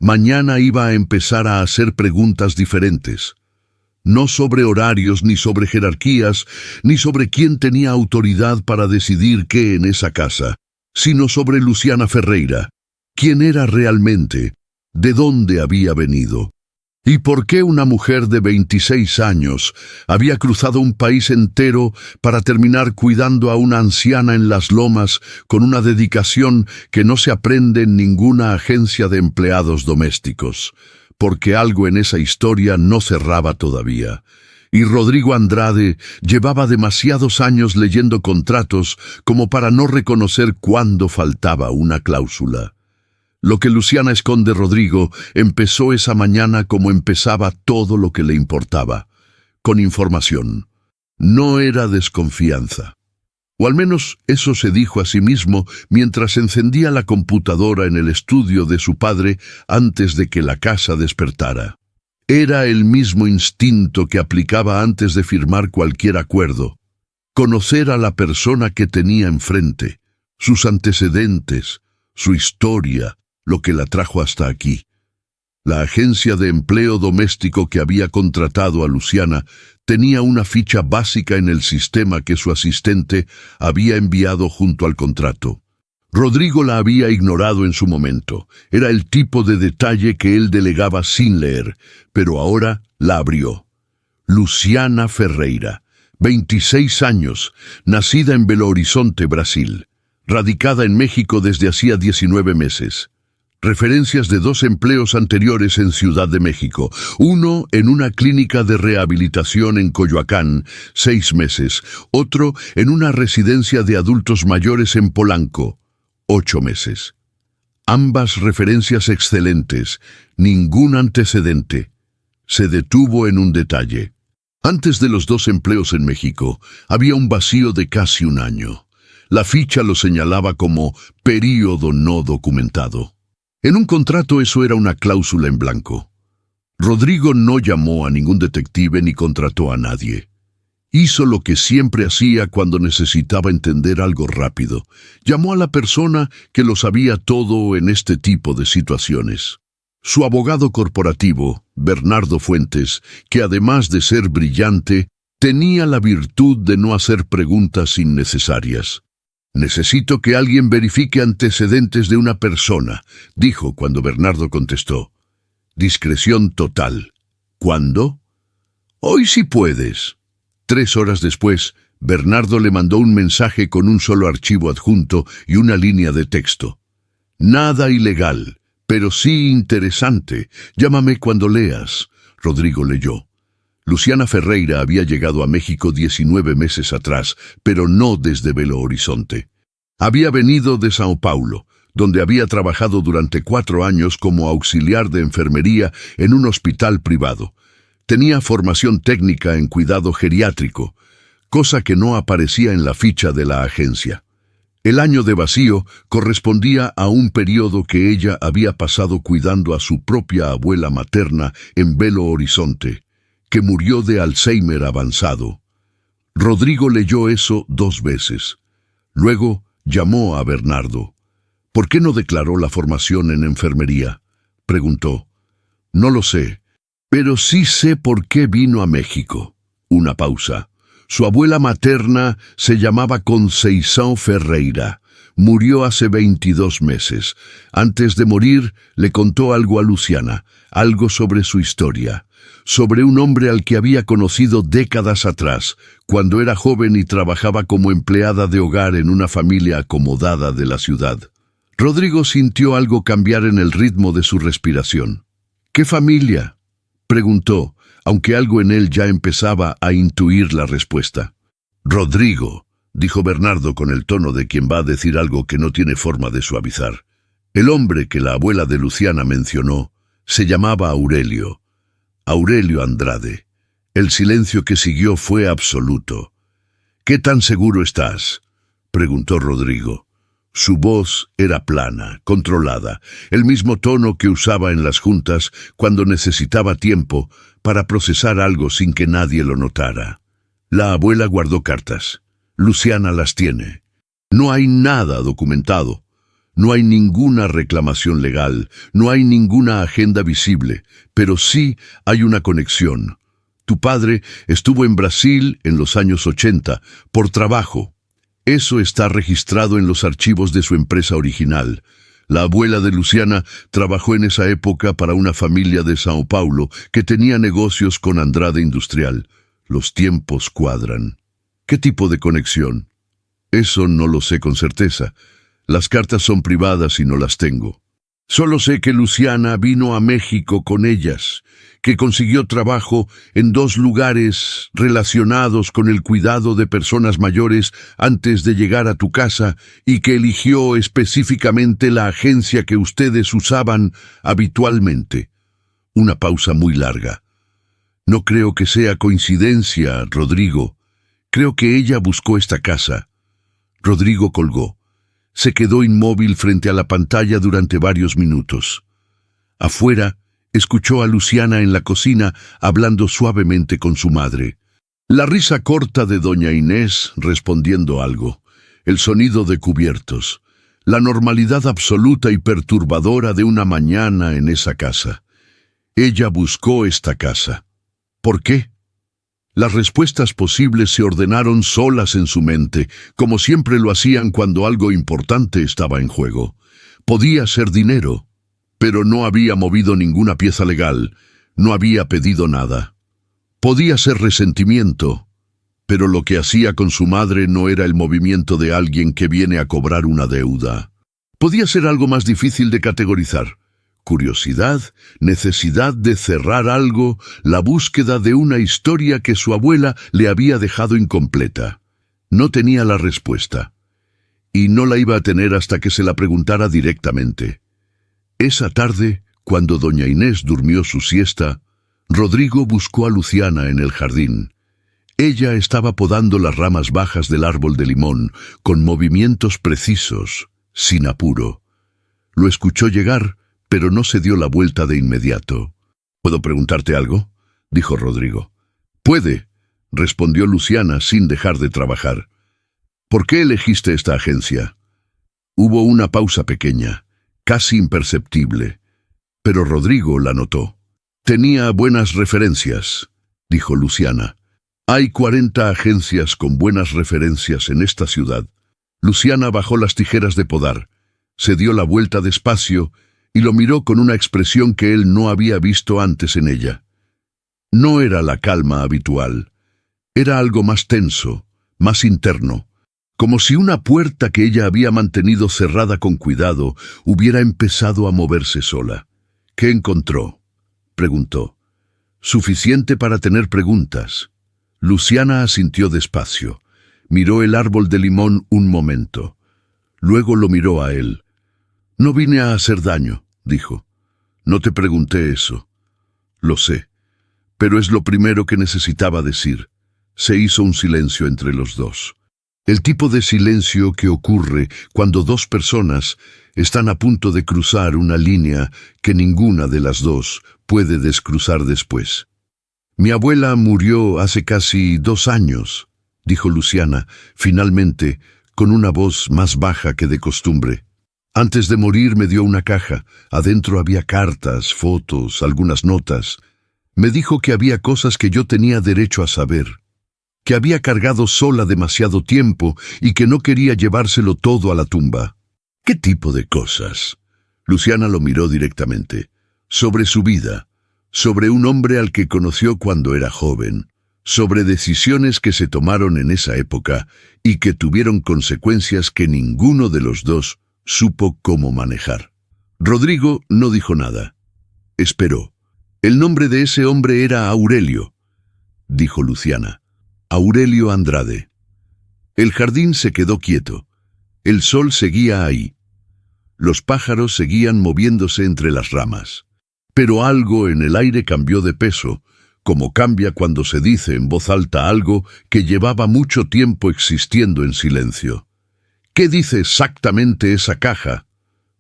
S1: mañana iba a empezar a hacer preguntas diferentes. No sobre horarios, ni sobre jerarquías, ni sobre quién tenía autoridad para decidir qué en esa casa, sino sobre Luciana Ferreira. ¿Quién era realmente? ¿De dónde había venido? ¿Y por qué una mujer de 26 años había cruzado un país entero para terminar cuidando a una anciana en las lomas con una dedicación que no se aprende en ninguna agencia de empleados domésticos? Porque algo en esa historia no cerraba todavía. Y Rodrigo Andrade llevaba demasiados años leyendo contratos como para no reconocer cuándo faltaba una cláusula. Lo que Luciana esconde Rodrigo empezó esa mañana como empezaba todo lo que le importaba, con información. No era desconfianza. O al menos eso se dijo a sí mismo mientras encendía la computadora en el estudio de su padre antes de que la casa despertara. Era el mismo instinto que aplicaba antes de firmar cualquier acuerdo. Conocer a la persona que tenía enfrente, sus antecedentes, su historia, lo que la trajo hasta aquí. La agencia de empleo doméstico que había contratado a Luciana tenía una ficha básica en el sistema que su asistente había enviado junto al contrato. Rodrigo la había ignorado en su momento. Era el tipo de detalle que él delegaba sin leer, pero ahora la abrió. Luciana Ferreira, 26 años, nacida en Belo Horizonte, Brasil, radicada en México desde hacía 19 meses. referencias de 2 empleos anteriores en Ciudad de México, uno en una clínica de rehabilitación en Coyoacán, 6 meses, otro en una residencia de adultos mayores en Polanco, 8 meses. Ambas referencias excelentes, ningún antecedente. Se detuvo en un detalle. Antes de los 2 empleos en México, había un vacío de casi un año. La ficha lo señalaba como período no documentado. En un contrato eso era una cláusula en blanco. Rodrigo no llamó a ningún detective ni contrató a nadie. Hizo lo que siempre hacía cuando necesitaba entender algo rápido. Llamó a la persona que lo sabía todo en este tipo de situaciones. Su abogado corporativo, Bernardo Fuentes, que además de ser brillante, tenía la virtud de no hacer preguntas innecesarias. «Necesito que alguien verifique antecedentes de una persona», dijo cuando Bernardo contestó. Discreción total. ¿Cuándo? «Hoy si puedes». 3 horas después, Bernardo le mandó un mensaje con un solo archivo adjunto y una línea de texto. «Nada ilegal, pero sí interesante. Llámame cuando leas». Rodrigo leyó. Luciana Ferreira había llegado a México 19 meses atrás, pero no desde Belo Horizonte. Había venido de Sao Paulo, donde había trabajado durante 4 años como auxiliar de enfermería en un hospital privado. Tenía formación técnica en cuidado geriátrico, cosa que no aparecía en la ficha de la agencia. El año de vacío correspondía a un periodo que ella había pasado cuidando a su propia abuela materna en Belo Horizonte, que murió de Alzheimer avanzado. Rodrigo leyó eso 2 veces. Luego llamó a Bernardo. «¿Por qué no declaró la formación en enfermería?», preguntó. «No lo sé, pero sí sé por qué vino a México». Una pausa. Su abuela materna se llamaba Conceição Ferreira. Murió hace 22 meses. Antes de morir, le contó algo a Luciana, algo sobre su historia, sobre un hombre al que había conocido décadas atrás, cuando era joven y trabajaba como empleada de hogar en una familia acomodada de la ciudad. Rodrigo sintió algo cambiar en el ritmo de su respiración. «¿Qué familia?», preguntó, aunque algo en él ya empezaba a intuir la respuesta. «Rodrigo», dijo Bernardo con el tono de quien va a decir algo que no tiene forma de suavizar. El hombre que la abuela de Luciana mencionó se llamaba Aurelio. Aurelio Andrade. El silencio que siguió fue absoluto. «¿Qué tan seguro estás?», preguntó Rodrigo. Su voz era plana, controlada, el mismo tono que usaba en las juntas cuando necesitaba tiempo para procesar algo sin que nadie lo notara. La abuela guardó cartas. Luciana las tiene. No hay nada documentado. No hay ninguna reclamación legal, no hay ninguna agenda visible, pero sí hay una conexión. Tu padre estuvo en Brasil en los años 80 por trabajo. Eso está registrado en los archivos de su empresa original. La abuela de Luciana trabajó en esa época para una familia de Sao Paulo que tenía negocios con Andrade Industrial. Los tiempos cuadran. ¿Qué tipo de conexión? Eso no lo sé con certeza. Las cartas son privadas y no las tengo. Solo sé que Luciana vino a México con ellas, que consiguió trabajo en 2 lugares relacionados con el cuidado de personas mayores antes de llegar a tu casa y que eligió específicamente la agencia que ustedes usaban habitualmente. Una pausa muy larga. No creo que sea coincidencia, Rodrigo. Creo que ella buscó esta casa. Rodrigo colgó. Se quedó inmóvil frente a la pantalla durante varios minutos. Afuera, escuchó a Luciana en la cocina hablando suavemente con su madre. La risa corta de doña Inés respondiendo algo. El sonido de cubiertos. La normalidad absoluta y perturbadora de una mañana en esa casa. Ella buscó esta casa. ¿Por qué? Las respuestas posibles se ordenaron solas en su mente, como siempre lo hacían cuando algo importante estaba en juego. Podía ser dinero, pero no había movido ninguna pieza legal, no había pedido nada. Podía ser resentimiento, pero lo que hacía con su madre no era el movimiento de alguien que viene a cobrar una deuda. Podía ser algo más difícil de categorizar. Curiosidad, necesidad de cerrar algo, la búsqueda de una historia que su abuela le había dejado incompleta. No tenía la respuesta. Y no la iba a tener hasta que se la preguntara directamente. Esa tarde, cuando doña Inés durmió su siesta, Rodrigo buscó a Luciana en el jardín. Ella estaba podando las ramas bajas del árbol de limón, con movimientos precisos, sin apuro. Lo escuchó llegar, pero no se dio la vuelta de inmediato. ¿Puedo preguntarte algo?, dijo Rodrigo. «Puede», respondió Luciana sin dejar de trabajar. «¿Por qué elegiste esta agencia?» Hubo una pausa pequeña, casi imperceptible, pero Rodrigo la notó. «Tenía buenas referencias», dijo Luciana. «Hay 40 agencias con buenas referencias en esta ciudad». Luciana bajó las tijeras de podar, se dio la vuelta despacio y lo miró con una expresión que él no había visto antes en ella. No era la calma habitual, era algo más tenso, más interno, como si una puerta que ella había mantenido cerrada con cuidado hubiera empezado a moverse sola. «¿Qué encontró?», preguntó. «Suficiente para tener preguntas». Luciana asintió despacio. Miró el árbol de limón un momento. Luego lo miró a él. «No vine a hacer daño», dijo. «No te pregunté eso». «Lo sé, pero es lo primero que necesitaba decir». Se hizo un silencio entre los dos. El tipo de silencio que ocurre cuando dos personas están a punto de cruzar una línea que ninguna de las dos puede descruzar después. «Mi abuela murió hace casi 2 años», dijo Luciana, finalmente, con una voz más baja que de costumbre. «Antes de morir me dio una caja. Adentro había cartas, fotos, algunas notas. Me dijo que había cosas que yo tenía derecho a saber, que había cargado sola demasiado tiempo y que no quería llevárselo todo a la tumba». «¿Qué tipo de cosas?». Luciana lo miró directamente. «Sobre su vida, sobre un hombre al que conoció cuando era joven, sobre decisiones que se tomaron en esa época y que tuvieron consecuencias que ninguno de los dos supo cómo manejar». Rodrigo no dijo nada. Esperó. «El nombre de ese hombre era Aurelio», dijo Luciana. «Aurelio Andrade». El jardín se quedó quieto. El sol seguía ahí. Los pájaros seguían moviéndose entre las ramas. Pero algo en el aire cambió de peso, como cambia cuando se dice en voz alta algo que llevaba mucho tiempo existiendo en silencio. «¿Qué dice exactamente esa caja?»,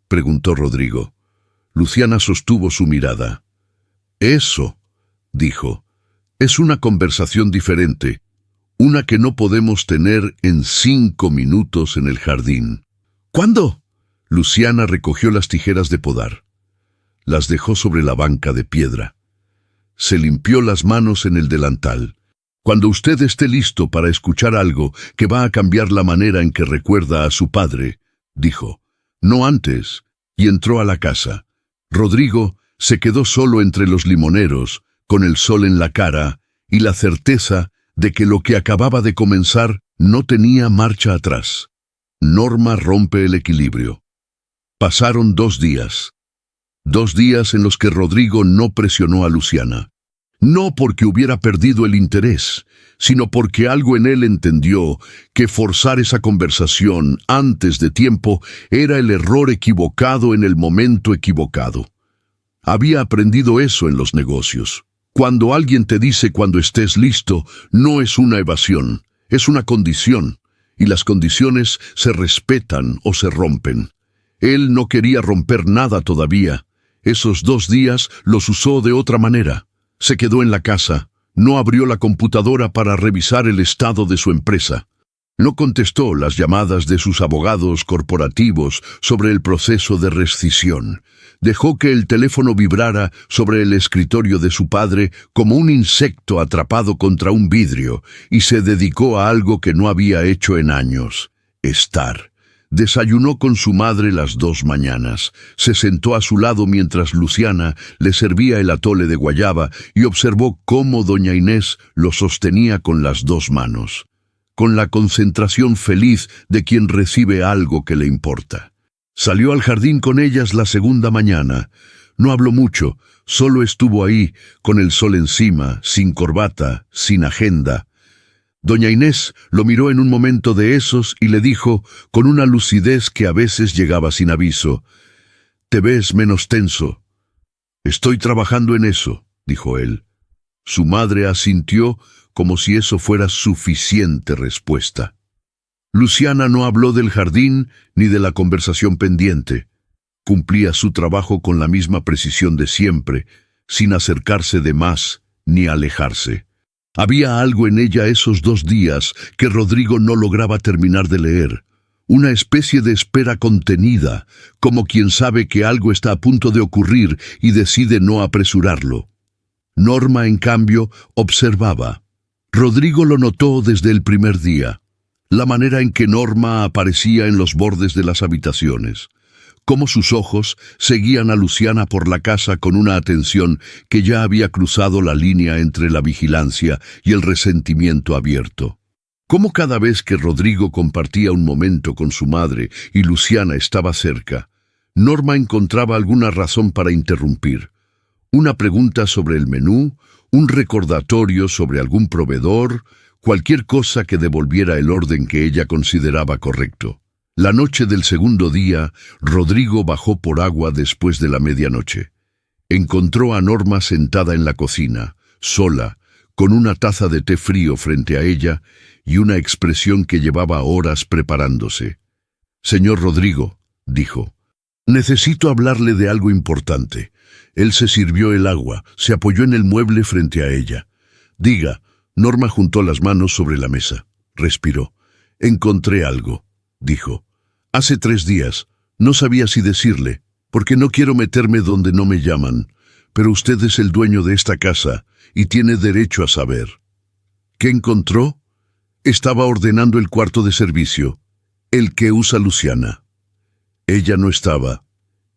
S1: preguntó Rodrigo. Luciana sostuvo su mirada. «Eso», dijo, «es una conversación diferente, una que no podemos tener en 5 minutos en el jardín». «¿Cuándo?». Luciana recogió las tijeras de podar. Las dejó sobre la banca de piedra. Se limpió las manos en el delantal. «Cuando usted esté listo para escuchar algo que va a cambiar la manera en que recuerda a su padre», dijo. «No antes», y entró a la casa. Rodrigo se quedó solo entre los limoneros, con el sol en la cara y la certeza de que lo que acababa de comenzar no tenía marcha atrás. Norma rompe el equilibrio. Pasaron 2 días. 2 días en los que Rodrigo no presionó a Luciana. No porque hubiera perdido el interés, sino porque algo en él entendió que forzar esa conversación antes de tiempo era el error equivocado en el momento equivocado. Había aprendido eso en los negocios. Cuando alguien te dice cuando estés listo, no es una evasión, es una condición, y las condiciones se respetan o se rompen. Él no quería romper nada todavía. Esos 2 días los usó de otra manera. Se quedó en la casa, no abrió la computadora para revisar el estado de su empresa. No contestó las llamadas de sus abogados corporativos sobre el proceso de rescisión. Dejó que el teléfono vibrara sobre el escritorio de su padre como un insecto atrapado contra un vidrio y se dedicó a algo que no había hecho en años: estar. Desayunó con su madre las 2 mañanas. Se sentó a su lado mientras Luciana le servía el atole de guayaba y observó cómo doña Inés lo sostenía con las 2 manos, con la concentración feliz de quien recibe algo que le importa. Salió al jardín con ellas la segunda mañana. No habló mucho, solo estuvo ahí, con el sol encima, sin corbata, sin agenda. Doña Inés lo miró en un momento de esos y le dijo, con una lucidez que a veces llegaba sin aviso: «Te ves menos tenso». «Estoy trabajando en eso», dijo él. Su madre asintió como si eso fuera suficiente respuesta. Luciana no habló del jardín ni de la conversación pendiente. Cumplía su trabajo con la misma precisión de siempre, sin acercarse de más ni alejarse. Había algo en ella esos 2 días que Rodrigo no lograba terminar de leer. Una especie de espera contenida, como quien sabe que algo está a punto de ocurrir y decide no apresurarlo. Norma, en cambio, observaba. Rodrigo lo notó desde el primer día. La manera en que Norma aparecía en los bordes de las habitaciones. Cómo sus ojos seguían a Luciana por la casa con una atención que ya había cruzado la línea entre la vigilancia y el resentimiento abierto. Cómo cada vez que Rodrigo compartía un momento con su madre y Luciana estaba cerca, Norma encontraba alguna razón para interrumpir. Una pregunta sobre el menú, un recordatorio sobre algún proveedor, cualquier cosa que devolviera el orden que ella consideraba correcto. La noche del segundo día, Rodrigo bajó por agua después de la medianoche. Encontró a Norma sentada en la cocina, sola, con una taza de té frío frente a ella y una expresión que llevaba horas preparándose. «Señor Rodrigo», dijo, «necesito hablarle de algo importante». Él se sirvió el agua, se apoyó en el mueble frente a ella. «Diga». Norma juntó las manos sobre la mesa. Respiró. «Encontré algo», dijo. «Hace 3 días. No sabía si decirle, porque no quiero meterme donde no me llaman. Pero usted es el dueño de esta casa y tiene derecho a saber». «¿Qué encontró?» «Estaba ordenando el cuarto de servicio, el que usa Luciana». Ella no estaba.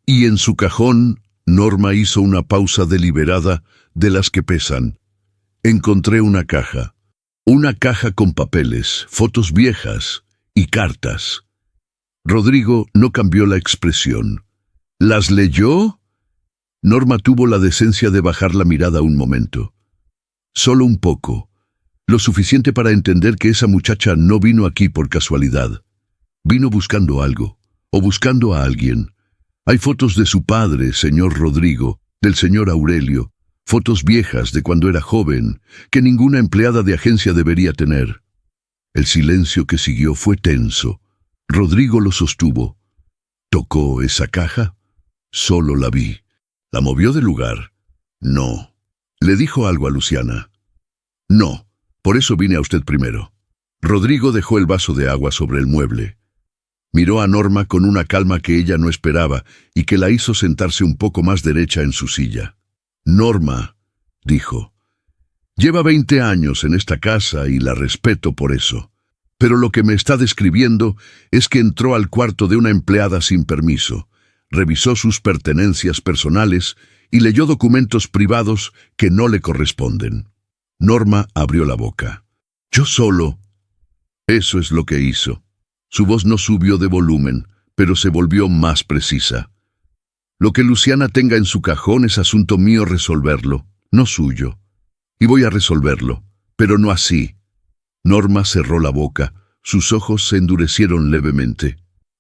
S1: Y en su cajón, Norma hizo una pausa deliberada de las que pesan. «Encontré una caja con papeles, fotos viejas y cartas». Rodrigo no cambió la expresión. «¿Las leyó?» Norma tuvo la decencia de bajar la mirada un momento. Solo un poco. Lo suficiente para entender que esa muchacha no vino aquí por casualidad. Vino buscando algo, o buscando a alguien. Hay fotos de su padre, señor Rodrigo, del señor Aurelio, fotos viejas de cuando era joven, que ninguna empleada de agencia debería tener. El silencio que siguió fue tenso. Rodrigo lo sostuvo. ¿Tocó esa caja? Solo la vi. ¿La movió del lugar? No. ¿Le dijo algo a Luciana? No. Por eso vine a usted primero. Rodrigo dejó el vaso de agua sobre el mueble. Miró a Norma con una calma que ella no esperaba y que la hizo sentarse un poco más derecha en su silla. «Norma», dijo, «lleva 20 años en esta casa y la respeto por eso. Pero lo que me está describiendo es que entró al cuarto de una empleada sin permiso, revisó sus pertenencias personales y leyó documentos privados que no le corresponden». Norma abrió la boca. «Yo solo». Eso es lo que hizo. Su voz no subió de volumen, pero se volvió más precisa. «Lo que Luciana tenga en su cajón es asunto mío resolverlo, no suyo. Y voy a resolverlo, pero no así». Norma cerró la boca, sus ojos se endurecieron levemente.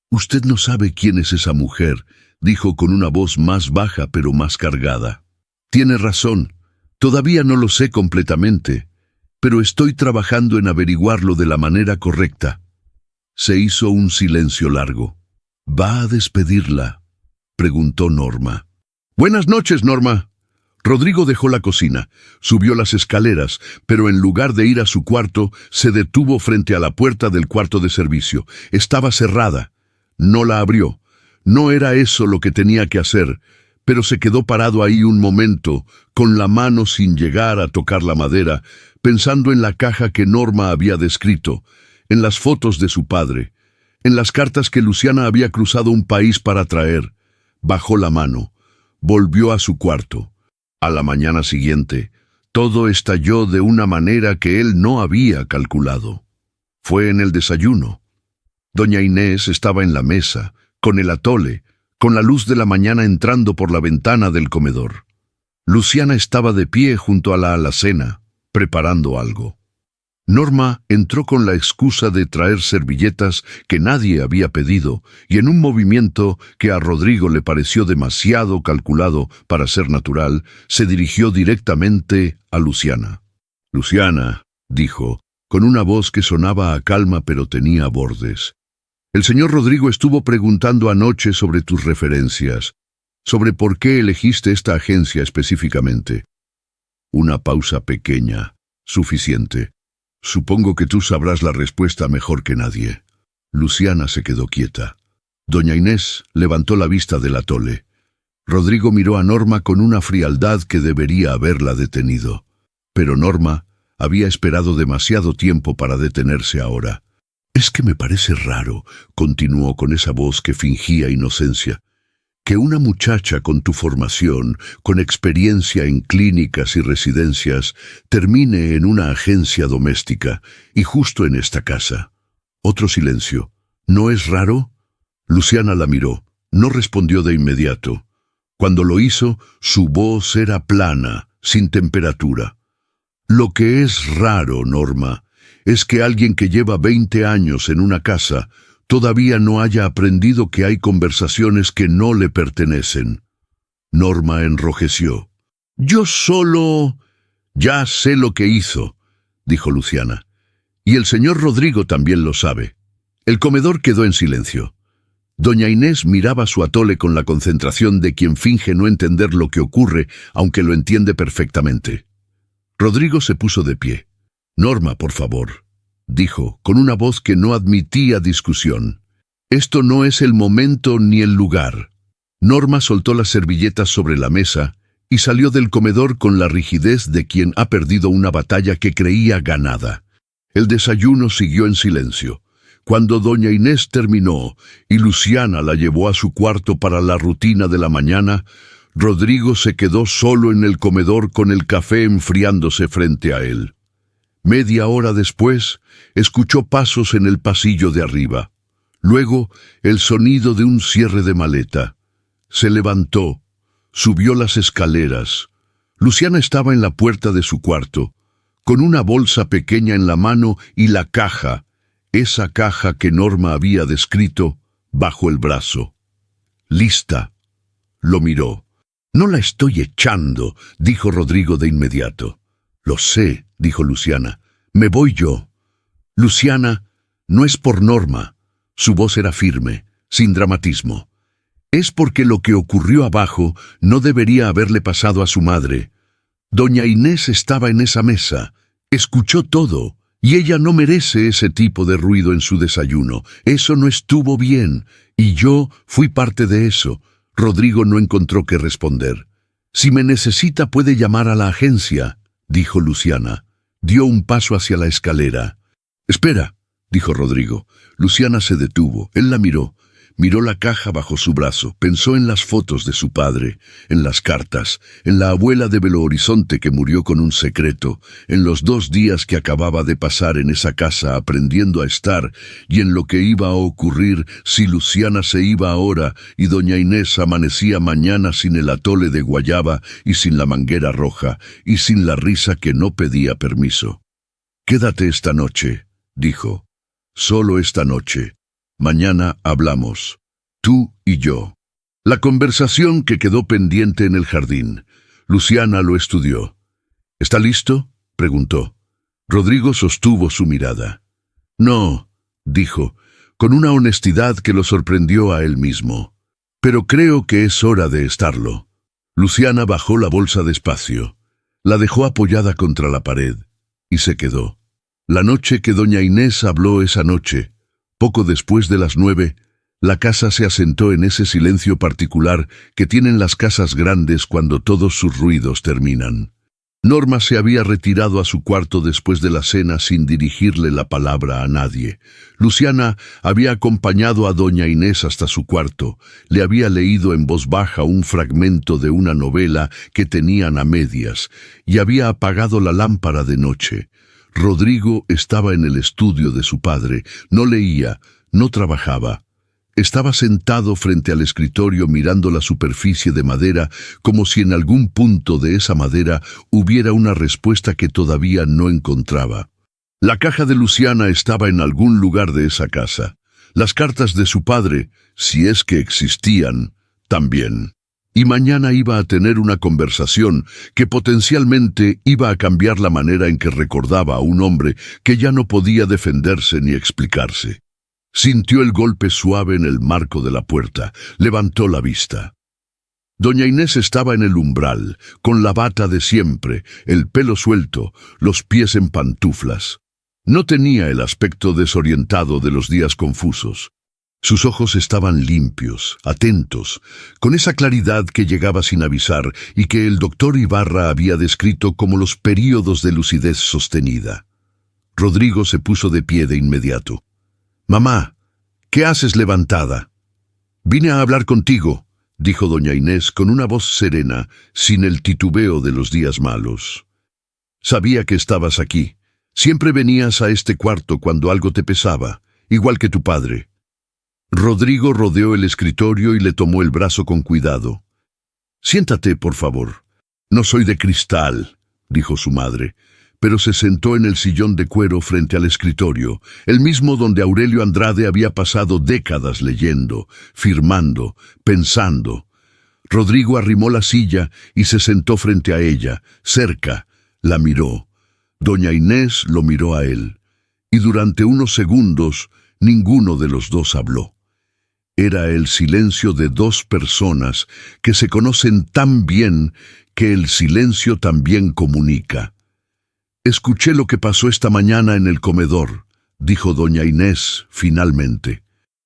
S1: «Usted no sabe quién es esa mujer», dijo con una voz más baja pero más cargada. «Tiene razón, todavía no lo sé completamente, pero estoy trabajando en averiguarlo de la manera correcta». Se hizo un silencio largo. «¿Va a despedirla?», preguntó Norma. «Buenas noches, Norma». Rodrigo dejó la cocina, subió las escaleras, pero en lugar de ir a su cuarto, se detuvo frente a la puerta del cuarto de servicio. Estaba cerrada. No la abrió. No era eso lo que tenía que hacer, pero se quedó parado ahí un momento, con la mano sin llegar a tocar la madera, pensando en la caja que Norma había descrito, en las fotos de su padre, en las cartas que Luciana había cruzado un país para traer. Bajó la mano, volvió a su cuarto. A la mañana siguiente, todo estalló de una manera que él no había calculado. Fue en el desayuno. Doña Inés estaba en la mesa, con el atole, con la luz de la mañana entrando por la ventana del comedor. Luciana estaba de pie junto a la alacena, preparando algo. Norma entró con la excusa de traer servilletas que nadie había pedido, y en un movimiento que a Rodrigo le pareció demasiado calculado para ser natural, se dirigió directamente a Luciana. «Luciana», dijo, con una voz que sonaba a calma pero tenía bordes. «El señor Rodrigo estuvo preguntando anoche sobre tus referencias, sobre por qué elegiste esta agencia específicamente». Una pausa pequeña, suficiente. «Supongo que tú sabrás la respuesta mejor que nadie». Luciana se quedó quieta. Doña Inés levantó la vista del atole. Rodrigo miró a Norma con una frialdad que debería haberla detenido. Pero Norma había esperado demasiado tiempo para detenerse ahora. «Es que me parece raro», continuó con esa voz que fingía inocencia, «que una muchacha con tu formación, con experiencia en clínicas y residencias, termine en una agencia doméstica, y justo en esta casa». Otro silencio. «¿No es raro?» Luciana la miró. No respondió de inmediato. Cuando lo hizo, su voz era plana, sin temperatura. «Lo que es raro, Norma, es que alguien que lleva 20 años en una casa todavía no haya aprendido que hay conversaciones que no le pertenecen». Norma enrojeció. «Yo solo... ya sé lo que hizo», dijo Luciana. «Y el señor Rodrigo también lo sabe». El comedor quedó en silencio. Doña Inés miraba su atole con la concentración de quien finge no entender lo que ocurre, aunque lo entiende perfectamente. Rodrigo se puso de pie. «Norma, por favor», dijo, con una voz que no admitía discusión. «Esto no es el momento ni el lugar». Norma soltó las servilletas sobre la mesa y salió del comedor con la rigidez de quien ha perdido una batalla que creía ganada. El desayuno siguió en silencio. Cuando doña Inés terminó y Luciana la llevó a su cuarto para la rutina de la mañana, Rodrigo se quedó solo en el comedor con el café enfriándose frente a él. Media hora después, escuchó pasos en el pasillo de arriba. Luego, el sonido de un cierre de maleta. Se levantó, subió las escaleras. Luciana estaba en la puerta de su cuarto, con una bolsa pequeña en la mano y la caja, esa caja que Norma había descrito, bajo el brazo. «Lista». Lo miró. «No la estoy echando», dijo Rodrigo de inmediato. «Lo sé», dijo Luciana. «Me voy yo». «Luciana, no es por Norma». Su voz era firme, sin dramatismo. «Es porque lo que ocurrió abajo no debería haberle pasado a su madre. Doña Inés estaba en esa mesa, escuchó todo, y ella no merece ese tipo de ruido en su desayuno. Eso no estuvo bien, y yo fui parte de eso». Rodrigo no encontró qué responder. «Si me necesita puede llamar a la agencia», dijo Luciana. Dio un paso hacia la escalera. «Espera», dijo Rodrigo. Luciana se detuvo. Él la miró. Miró la caja bajo su brazo. Pensó en las fotos de su padre, en las cartas, en la abuela de Belo Horizonte que murió con un secreto, en los 2 días que acababa de pasar en esa casa aprendiendo a estar, y en lo que iba a ocurrir si Luciana se iba ahora y doña Inés amanecía mañana sin el atole de guayaba y sin la manguera roja y sin la risa que no pedía permiso. «Quédate esta noche», dijo. «Solo esta noche. Mañana hablamos, tú y yo». La conversación que quedó pendiente en el jardín. Luciana lo estudió. «¿Está listo?», preguntó. Rodrigo sostuvo su mirada. «No», dijo, con una honestidad que lo sorprendió a él mismo. «Pero creo que es hora de estarlo». Luciana bajó la bolsa despacio. La dejó apoyada contra la pared y se quedó. La noche que doña Inés habló esa noche, poco después de las 9, la casa se asentó en ese silencio particular que tienen las casas grandes cuando todos sus ruidos terminan. Norma se había retirado a su cuarto después de la cena sin dirigirle la palabra a nadie. Luciana había acompañado a doña Inés hasta su cuarto, le había leído en voz baja un fragmento de una novela que tenían a medias, y había apagado la lámpara de noche. Rodrigo estaba en el estudio de su padre, no leía, no trabajaba. Estaba sentado frente al escritorio mirando la superficie de madera como si en algún punto de esa madera hubiera una respuesta que todavía no encontraba. La caja de Luciana estaba en algún lugar de esa casa. Las cartas de su padre, si es que existían, también. Y mañana iba a tener una conversación que potencialmente iba a cambiar la manera en que recordaba a un hombre que ya no podía defenderse ni explicarse. Sintió el golpe suave en el marco de la puerta. Levantó la vista. Doña Inés estaba en el umbral, con la bata de siempre, el pelo suelto, los pies en pantuflas. No tenía el aspecto desorientado de los días confusos. Sus ojos estaban limpios, atentos, con esa claridad que llegaba sin avisar y que el doctor Ibarra había descrito como los períodos de lucidez sostenida. Rodrigo se puso de pie de inmediato. «Mamá, ¿qué haces levantada?» «Vine a hablar contigo», dijo doña Inés con una voz serena, sin el titubeo de los días malos. «Sabía que estabas aquí. Siempre venías a este cuarto cuando algo te pesaba, igual que tu padre». Rodrigo rodeó el escritorio y le tomó el brazo con cuidado. «Siéntate, por favor». «No soy de cristal», dijo su madre, pero se sentó en el sillón de cuero frente al escritorio, el mismo donde Aurelio Andrade había pasado décadas leyendo, firmando, pensando. Rodrigo arrimó la silla y se sentó frente a ella, cerca, la miró. Doña Inés lo miró a él, y durante unos segundos ninguno de los dos habló. Era el silencio de dos personas que se conocen tan bien que el silencio también comunica. «Escuché lo que pasó esta mañana en el comedor», dijo doña Inés, finalmente.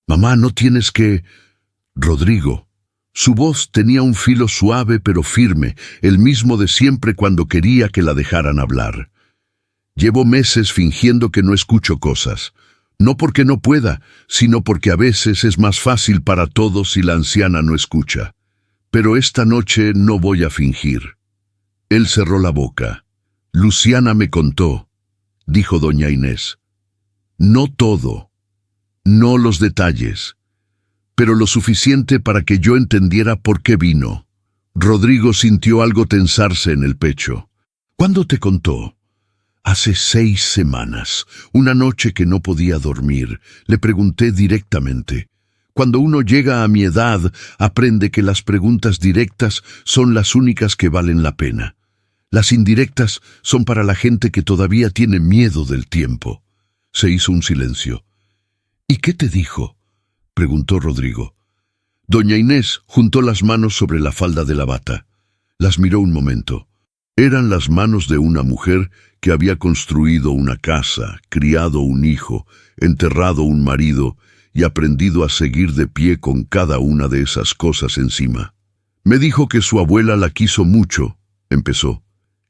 S1: «Mamá, no tienes que...» «Rodrigo». Su voz tenía un filo suave pero firme, el mismo de siempre cuando quería que la dejaran hablar. «Llevo meses fingiendo que no escucho cosas. No porque no pueda, sino porque a veces es más fácil para todos si la anciana no escucha. Pero esta noche no voy a fingir». Él cerró la boca. «Luciana me contó», dijo doña Inés. «No todo, no los detalles, pero lo suficiente para que yo entendiera por qué vino». Rodrigo sintió algo tensarse en el pecho. «¿Cuándo te contó?» «Hace 6 semanas, una noche que no podía dormir. Le pregunté directamente. Cuando uno llega a mi edad, aprende que las preguntas directas son las únicas que valen la pena. Las indirectas son para la gente que todavía tiene miedo del tiempo». Se hizo un silencio. «¿Y qué te dijo?», preguntó Rodrigo. Doña Inés juntó las manos sobre la falda de la bata. Las miró un momento. Eran las manos de una mujer que había construido una casa, criado un hijo, enterrado un marido y aprendido a seguir de pie con cada una de esas cosas encima. «Me dijo que su abuela la quiso mucho», empezó.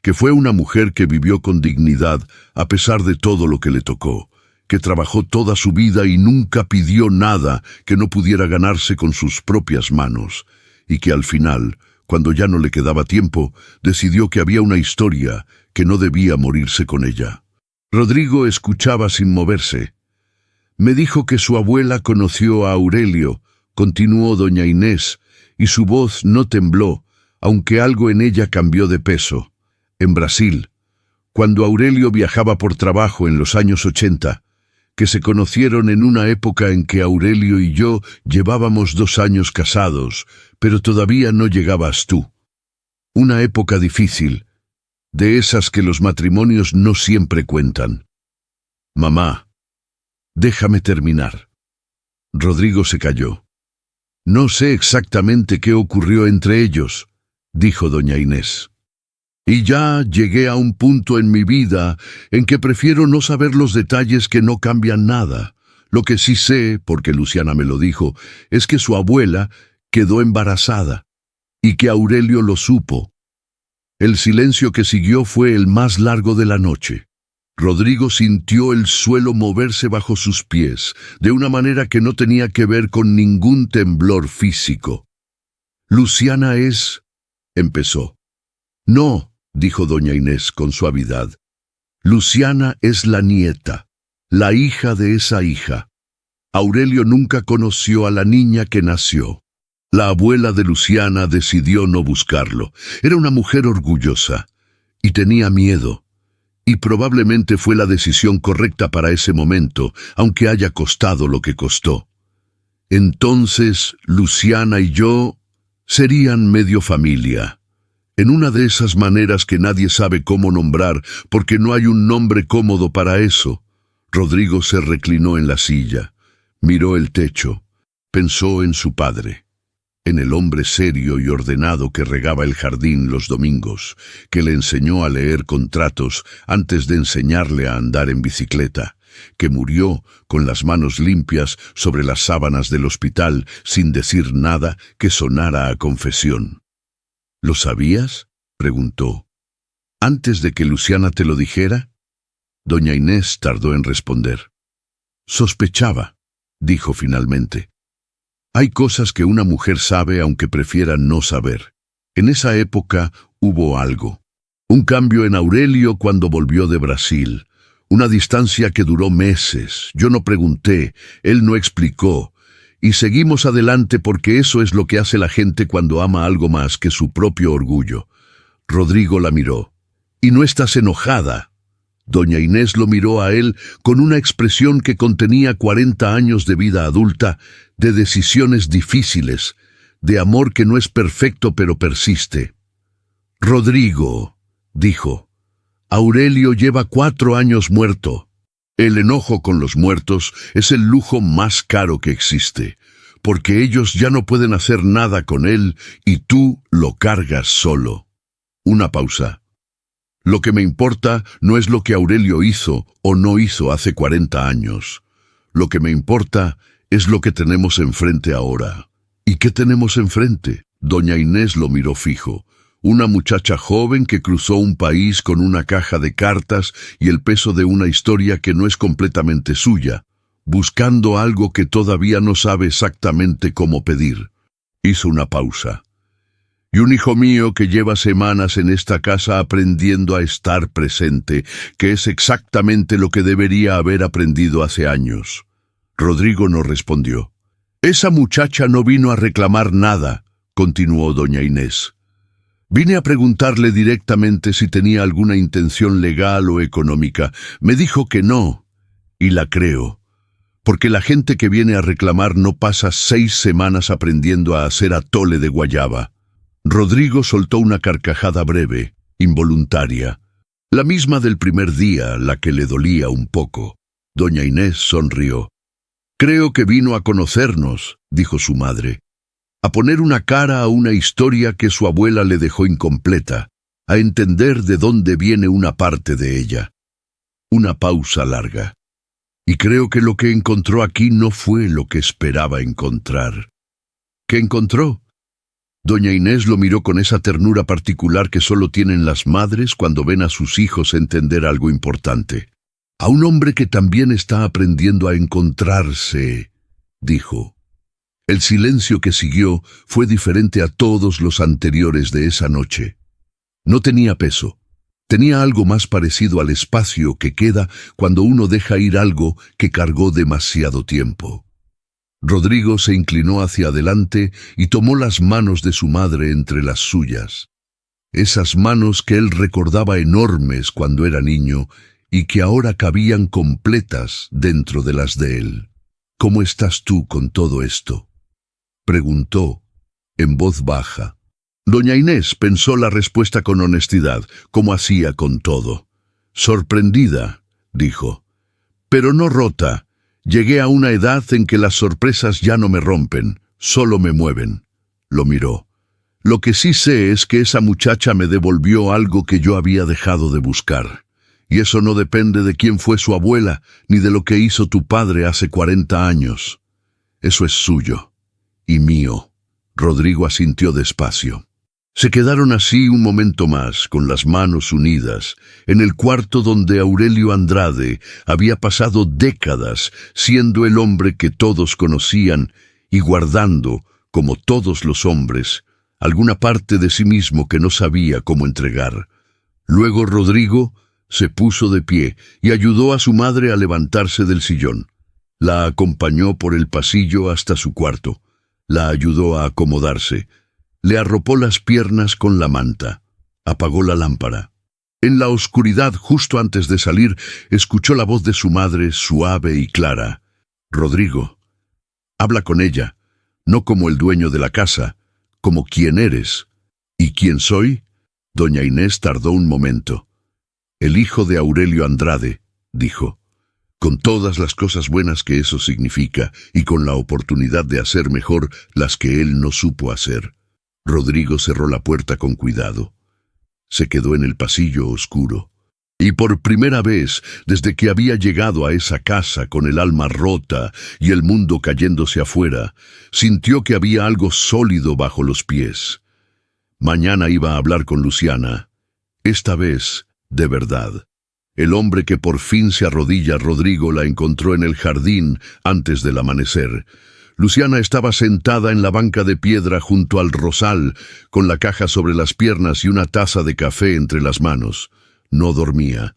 S1: «Que fue una mujer que vivió con dignidad a pesar de todo lo que le tocó, que trabajó toda su vida y nunca pidió nada que no pudiera ganarse con sus propias manos, y que al final, cuando ya no le quedaba tiempo, decidió que había una historia que no debía morirse con ella». Rodrigo escuchaba sin moverse. «Me dijo que su abuela conoció a Aurelio», continuó doña Inés, y su voz no tembló, aunque algo en ella cambió de peso. «En Brasil, cuando Aurelio viajaba por trabajo en los años 80, que se conocieron en una época en que Aurelio y yo llevábamos 2 años casados, pero todavía no llegabas tú. Una época difícil, de esas que los matrimonios no siempre cuentan». «Mamá, déjame terminar». Rodrigo se calló. «No sé exactamente qué ocurrió entre ellos», dijo doña Inés. «Y ya llegué a un punto en mi vida en que prefiero no saber los detalles que no cambian nada. Lo que sí sé, porque Luciana me lo dijo, es que su abuela quedó embarazada y que Aurelio lo supo». El silencio que siguió fue el más largo de la noche. Rodrigo sintió el suelo moverse bajo sus pies, de una manera que no tenía que ver con ningún temblor físico. «Luciana es...», empezó. «No», dijo doña Inés con suavidad. «Luciana es la nieta, la hija de esa hija». Aurelio nunca conoció a la niña que nació. La abuela de Luciana decidió no buscarlo. Era una mujer orgullosa y tenía miedo. Y probablemente fue la decisión correcta para ese momento, aunque haya costado lo que costó. Entonces, Luciana y yo serían medio familia. En una de esas maneras que nadie sabe cómo nombrar, porque no hay un nombre cómodo para eso. Rodrigo se reclinó en la silla, miró el techo, pensó en su padre, en el hombre serio y ordenado que regaba el jardín los domingos, que le enseñó a leer contratos antes de enseñarle a andar en bicicleta, que murió con las manos limpias sobre las sábanas del hospital sin decir nada que sonara a confesión. ¿Lo sabías?, preguntó. ¿Antes de que Luciana te lo dijera? Doña Inés tardó en responder. Sospechaba, dijo finalmente. Hay cosas que una mujer sabe aunque prefiera no saber. En esa época hubo algo. Un cambio en Aurelio cuando volvió de Brasil. Una distancia que duró meses. Yo no pregunté, él no explicó. Y seguimos adelante porque eso es lo que hace la gente cuando ama algo más que su propio orgullo. Rodrigo la miró. ¿Y no estás enojada? Doña Inés lo miró a él con una expresión que contenía 40 años de vida adulta, de decisiones difíciles, de amor que no es perfecto pero persiste. Rodrigo, dijo, Aurelio lleva 4 años muerto. El enojo con los muertos es el lujo más caro que existe, porque ellos ya no pueden hacer nada con él y tú lo cargas solo. Una pausa. Lo que me importa no es lo que Aurelio hizo o no hizo hace 40 años. Lo que me importa es lo que tenemos enfrente ahora. ¿Y qué tenemos enfrente? Doña Inés lo miró fijo. Una muchacha joven que cruzó un país con una caja de cartas y el peso de una historia que no es completamente suya, buscando algo que todavía no sabe exactamente cómo pedir. Hizo una pausa. Y un hijo mío que lleva semanas en esta casa aprendiendo a estar presente, que es exactamente lo que debería haber aprendido hace años. Rodrigo no respondió. Esa muchacha no vino a reclamar nada, continuó doña Inés. Vine a preguntarle directamente si tenía alguna intención legal o económica. Me dijo que no, y la creo, porque la gente que viene a reclamar no pasa 6 semanas aprendiendo a hacer atole de guayaba. Rodrigo soltó una carcajada breve, involuntaria, la misma del primer día, la que le dolía un poco. Doña Inés sonrió. Creo que vino a conocernos, dijo su madre, a poner una cara a una historia que su abuela le dejó incompleta, a entender de dónde viene una parte de ella. Una pausa larga. Y creo que lo que encontró aquí no fue lo que esperaba encontrar. ¿Qué encontró? Doña Inés lo miró con esa ternura particular que solo tienen las madres cuando ven a sus hijos entender algo importante. A un hombre que también está aprendiendo a encontrarse, dijo. El silencio que siguió fue diferente a todos los anteriores de esa noche. No tenía peso. Tenía algo más parecido al espacio que queda cuando uno deja ir algo que cargó demasiado tiempo. Rodrigo se inclinó hacia adelante y tomó las manos de su madre entre las suyas. Esas manos que él recordaba enormes cuando era niño y que ahora cabían completas dentro de las de él. ¿Cómo estás tú con todo esto?, preguntó, en voz baja. Doña Inés pensó la respuesta con honestidad, como hacía con todo. Sorprendida, dijo, pero no rota. Llegué a una edad en que las sorpresas ya no me rompen, solo me mueven. Lo miró. Lo que sí sé es que esa muchacha me devolvió algo que yo había dejado de buscar. Y eso no depende de quién fue su abuela, ni de lo que hizo tu padre hace 40 años. Eso es suyo. Y mío. Rodrigo asintió despacio. Se quedaron así un momento más, con las manos unidas, en el cuarto donde Aurelio Andrade había pasado décadas siendo el hombre que todos conocían y guardando, como todos los hombres, alguna parte de sí mismo que no sabía cómo entregar. Luego Rodrigo se puso de pie y ayudó a su madre a levantarse del sillón. La acompañó por el pasillo hasta su cuarto. La ayudó a acomodarse. Le arropó las piernas con la manta. Apagó la lámpara. En la oscuridad, justo antes de salir, escuchó la voz de su madre, suave y clara. «Rodrigo, habla con ella, no como el dueño de la casa, como quien eres». «¿Y quién soy?» Doña Inés tardó un momento. «El hijo de Aurelio Andrade», dijo, «con todas las cosas buenas que eso significa y con la oportunidad de hacer mejor las que él no supo hacer». Rodrigo cerró la puerta con cuidado. Se quedó en el pasillo oscuro. Y por primera vez, desde que había llegado a esa casa con el alma rota y el mundo cayéndose afuera, sintió que había algo sólido bajo los pies. Mañana iba a hablar con Luciana. Esta vez, de verdad. El hombre que por fin se arrodilla, Rodrigo, la encontró en el jardín antes del amanecer. Luciana estaba sentada en la banca de piedra junto al rosal, con la caja sobre las piernas y una taza de café entre las manos. No dormía.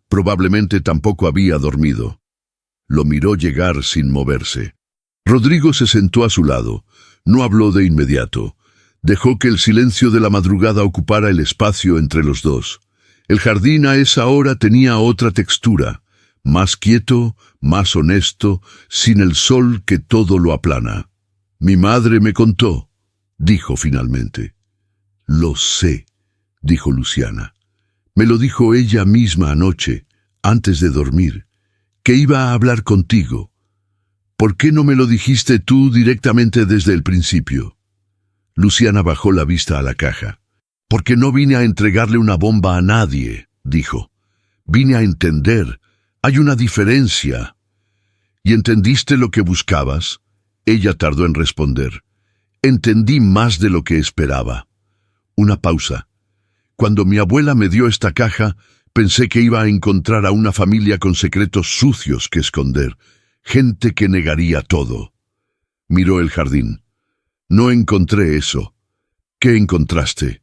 S1: Probablemente tampoco había dormido. Lo miró llegar sin moverse. Rodrigo se sentó a su lado. No habló de inmediato. Dejó que el silencio de la madrugada ocupara el espacio entre los dos. El jardín a esa hora tenía otra textura. Más quieto, más honesto, sin el sol que todo lo aplana. «Mi madre me contó», dijo finalmente. «Lo sé», dijo Luciana. «Me lo dijo ella misma anoche, antes de dormir, que iba a hablar contigo. ¿Por qué no me lo dijiste tú directamente desde el principio?» Luciana bajó la vista a la caja. «Porque no vine a entregarle una bomba a nadie», dijo. «Vine a entender. Hay una diferencia». «¿Y entendiste lo que buscabas?» Ella tardó en responder. «Entendí más de lo que esperaba». Una pausa. «Cuando mi abuela me dio esta caja, pensé que iba a encontrar a una familia con secretos sucios que esconder, gente que negaría todo». Miró el jardín. «No encontré eso». «¿Qué encontraste?»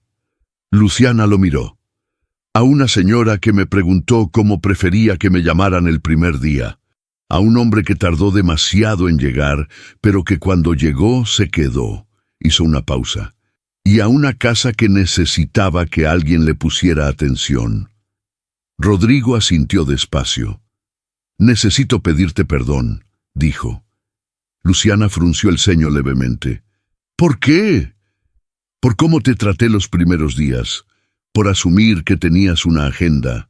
S1: Luciana lo miró. «A una señora que me preguntó cómo prefería que me llamaran el primer día. A un hombre que tardó demasiado en llegar, pero que cuando llegó se quedó». Hizo una pausa. «Y a una casa que necesitaba que alguien le pusiera atención». Rodrigo asintió despacio. «Necesito pedirte perdón», dijo. Luciana frunció el ceño levemente. «¿Por qué?» «Por cómo te traté los primeros días, por asumir que tenías una agenda,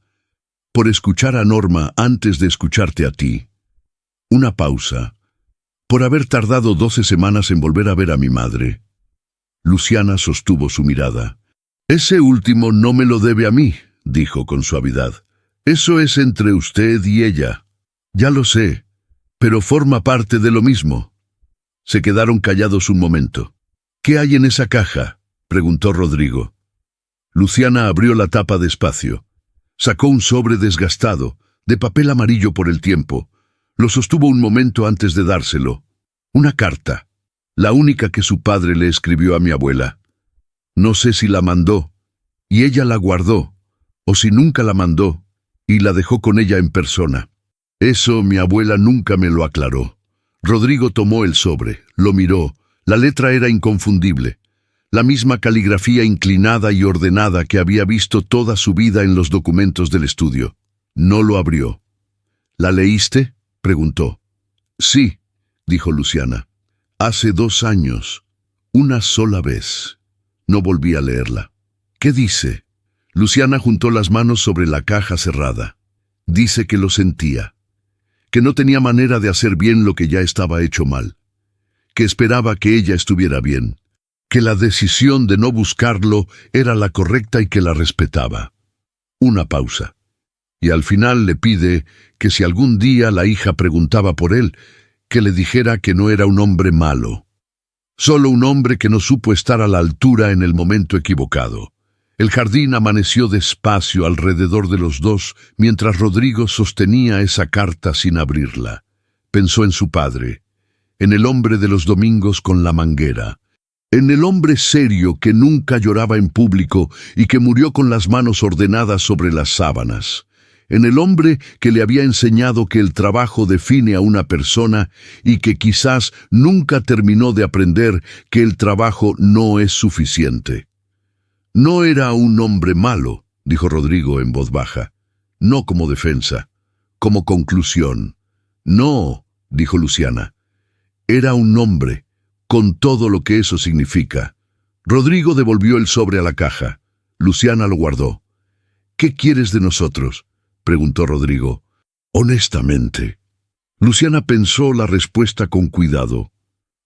S1: por escuchar a Norma antes de escucharte a ti». Una pausa. «Por haber tardado 12 semanas en volver a ver a mi madre». Luciana sostuvo su mirada. «Ese último no me lo debe a mí», dijo con suavidad. «Eso es entre usted y ella». «Ya lo sé, pero forma parte de lo mismo». Se quedaron callados un momento. «¿Qué hay en esa caja?», preguntó Rodrigo. Luciana abrió la tapa despacio. Sacó un sobre desgastado, de papel amarillo por el tiempo. Lo sostuvo un momento antes de dárselo. Una carta, la única que su padre le escribió a mi abuela. No sé si la mandó, y ella la guardó, o si nunca la mandó, y la dejó con ella en persona. Eso mi abuela nunca me lo aclaró. Rodrigo tomó el sobre, lo miró. La letra era inconfundible. La misma caligrafía inclinada y ordenada que había visto toda su vida en los documentos del estudio. No lo abrió. «¿La leíste?», preguntó. «Sí», dijo Luciana. «Hace 2 años. Una sola vez». No volví a leerla. «¿Qué dice?». Luciana juntó las manos sobre la caja cerrada. «Dice que lo sentía. Que no tenía manera de hacer bien lo que ya estaba hecho mal. Que esperaba que ella estuviera bien. Que la decisión de no buscarlo era la correcta y que la respetaba». Una pausa. Y al final le pide que si algún día la hija preguntaba por él, que le dijera que no era un hombre malo. Solo un hombre que no supo estar a la altura en el momento equivocado. El jardín amaneció despacio alrededor de los dos mientras Rodrigo sostenía esa carta sin abrirla. Pensó en su padre, en el hombre de los domingos con la manguera, en el hombre serio que nunca lloraba en público y que murió con las manos ordenadas sobre las sábanas, en el hombre que le había enseñado que el trabajo define a una persona y que quizás nunca terminó de aprender que el trabajo no es suficiente. No era un hombre malo, dijo Rodrigo en voz baja, no como defensa, como conclusión. No, dijo Luciana, era un hombre, con todo lo que eso significa. Rodrigo devolvió el sobre a la caja. Luciana lo guardó. ¿Qué quieres de nosotros?, preguntó Rodrigo. Honestamente. Luciana pensó la respuesta con cuidado.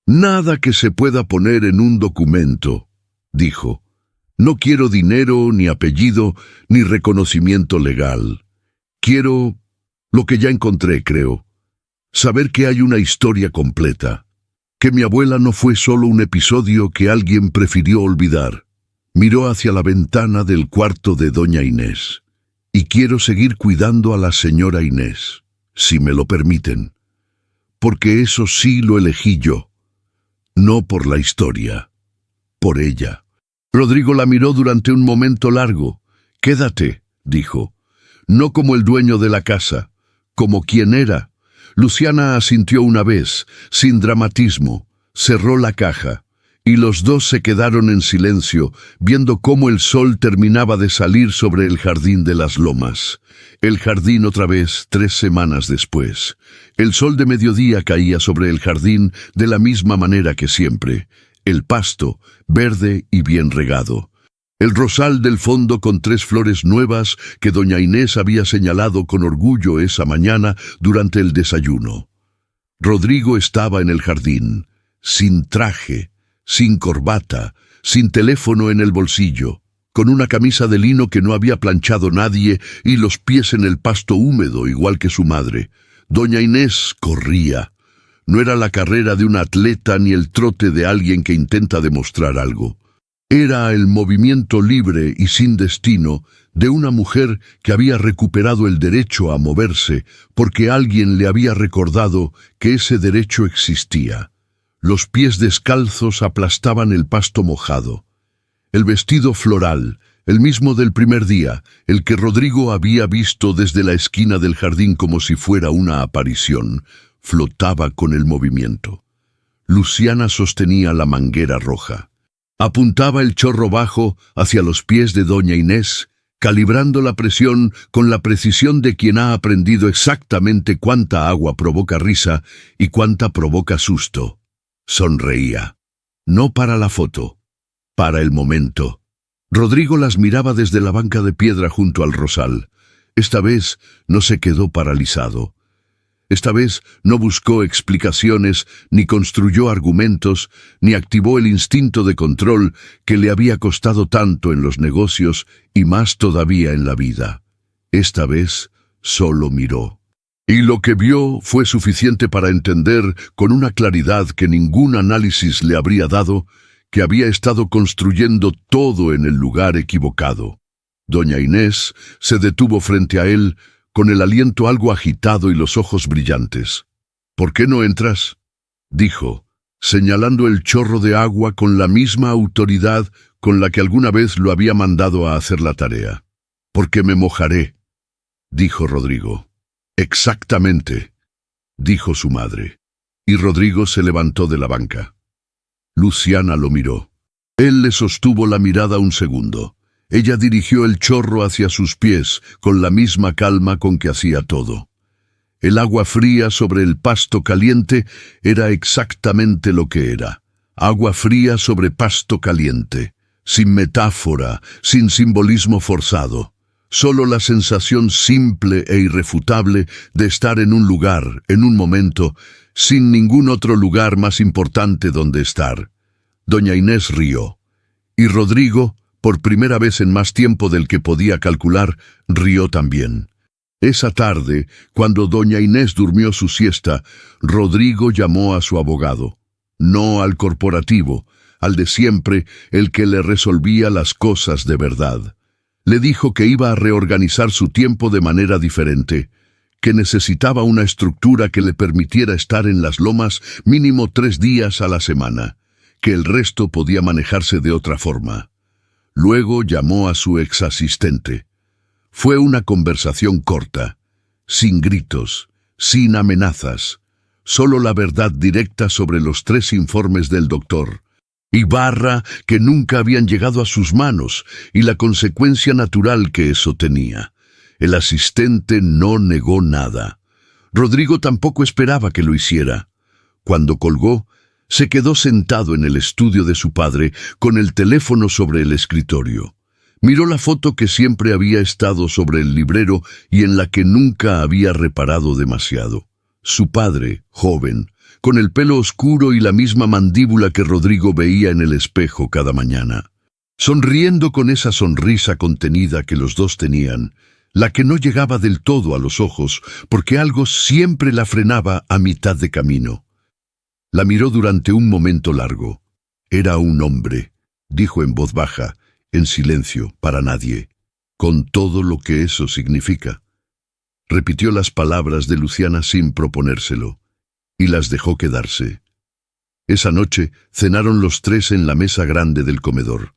S1: Nada que se pueda poner en un documento, dijo. No quiero dinero, ni apellido, ni reconocimiento legal. Quiero lo que ya encontré, creo. Saber que hay una historia completa. Que mi abuela no fue solo un episodio que alguien prefirió olvidar. Miró hacia la ventana del cuarto de doña Inés. Y quiero seguir cuidando a la señora Inés, si me lo permiten. Porque eso sí lo elegí yo. No por la historia. Por ella. Rodrigo la miró durante un momento largo. Quédate, dijo. No como el dueño de la casa, como quien era. Luciana asintió una vez, sin dramatismo, cerró la caja, y los dos se quedaron en silencio, viendo cómo el sol terminaba de salir sobre el jardín de las lomas. El jardín otra vez 3 semanas después. El sol de mediodía caía sobre el jardín de la misma manera que siempre. El pasto, verde y bien regado. El rosal del fondo con 3 flores nuevas que doña Inés había señalado con orgullo esa mañana durante el desayuno. Rodrigo estaba en el jardín, sin traje, sin corbata, sin teléfono en el bolsillo, con una camisa de lino que no había planchado nadie y los pies en el pasto húmedo, igual que su madre. Doña Inés corría. No era la carrera de un atleta ni el trote de alguien que intenta demostrar algo. Era el movimiento libre y sin destino de una mujer que había recuperado el derecho a moverse porque alguien le había recordado que ese derecho existía. Los pies descalzos aplastaban el pasto mojado. El vestido floral, el mismo del primer día, el que Rodrigo había visto desde la esquina del jardín como si fuera una aparición, flotaba con el movimiento. Luciana sostenía la manguera roja. Apuntaba el chorro bajo hacia los pies de doña Inés, calibrando la presión con la precisión de quien ha aprendido exactamente cuánta agua provoca risa y cuánta provoca susto. Sonreía. No para la foto, para el momento. Rodrigo las miraba desde la banca de piedra junto al rosal. Esta vez no se quedó paralizado. Esta vez no buscó explicaciones, ni construyó argumentos, ni activó el instinto de control que le había costado tanto en los negocios y más todavía en la vida. Esta vez solo miró. Y lo que vio fue suficiente para entender, con una claridad que ningún análisis le habría dado, que había estado construyendo todo en el lugar equivocado. Doña Inés se detuvo frente a él, con el aliento algo agitado y los ojos brillantes. «¿Por qué no entras?», dijo, señalando el chorro de agua con la misma autoridad con la que alguna vez lo había mandado a hacer la tarea. «Porque me mojaré», dijo Rodrigo. «Exactamente», dijo su madre. Y Rodrigo se levantó de la banca. Luciana lo miró. Él le sostuvo la mirada un segundo. Ella dirigió el chorro hacia sus pies con la misma calma con que hacía todo. El agua fría sobre el pasto caliente era exactamente lo que era. Agua fría sobre pasto caliente, sin metáfora, sin simbolismo forzado. Solo la sensación simple e irrefutable de estar en un lugar, en un momento, sin ningún otro lugar más importante donde estar. Doña Inés rió. Y Rodrigo, por primera vez en más tiempo del que podía calcular, rió también. Esa tarde, cuando doña Inés durmió su siesta, Rodrigo llamó a su abogado. No al corporativo, al de siempre, el que le resolvía las cosas de verdad. Le dijo que iba a reorganizar su tiempo de manera diferente, que necesitaba una estructura que le permitiera estar en las lomas mínimo 3 días a la semana, que el resto podía manejarse de otra forma. Luego llamó a su exasistente. Fue una conversación corta, sin gritos, sin amenazas, solo la verdad directa sobre los 3 informes del doctor, Ibarra que nunca habían llegado a sus manos y la consecuencia natural que eso tenía. El asistente no negó nada. Rodrigo tampoco esperaba que lo hiciera. Cuando colgó, se quedó sentado en el estudio de su padre con el teléfono sobre el escritorio. Miró la foto que siempre había estado sobre el librero y en la que nunca había reparado demasiado. Su padre, joven, con el pelo oscuro y la misma mandíbula que Rodrigo veía en el espejo cada mañana. Sonriendo con esa sonrisa contenida que los dos tenían, la que no llegaba del todo a los ojos, porque algo siempre la frenaba a mitad de camino. La miró durante un momento largo. Era un hombre, dijo en voz baja, en silencio, para nadie, con todo lo que eso significa. Repitió las palabras de Luciana sin proponérselo, y las dejó quedarse. Esa noche cenaron los 3 en la mesa grande del comedor.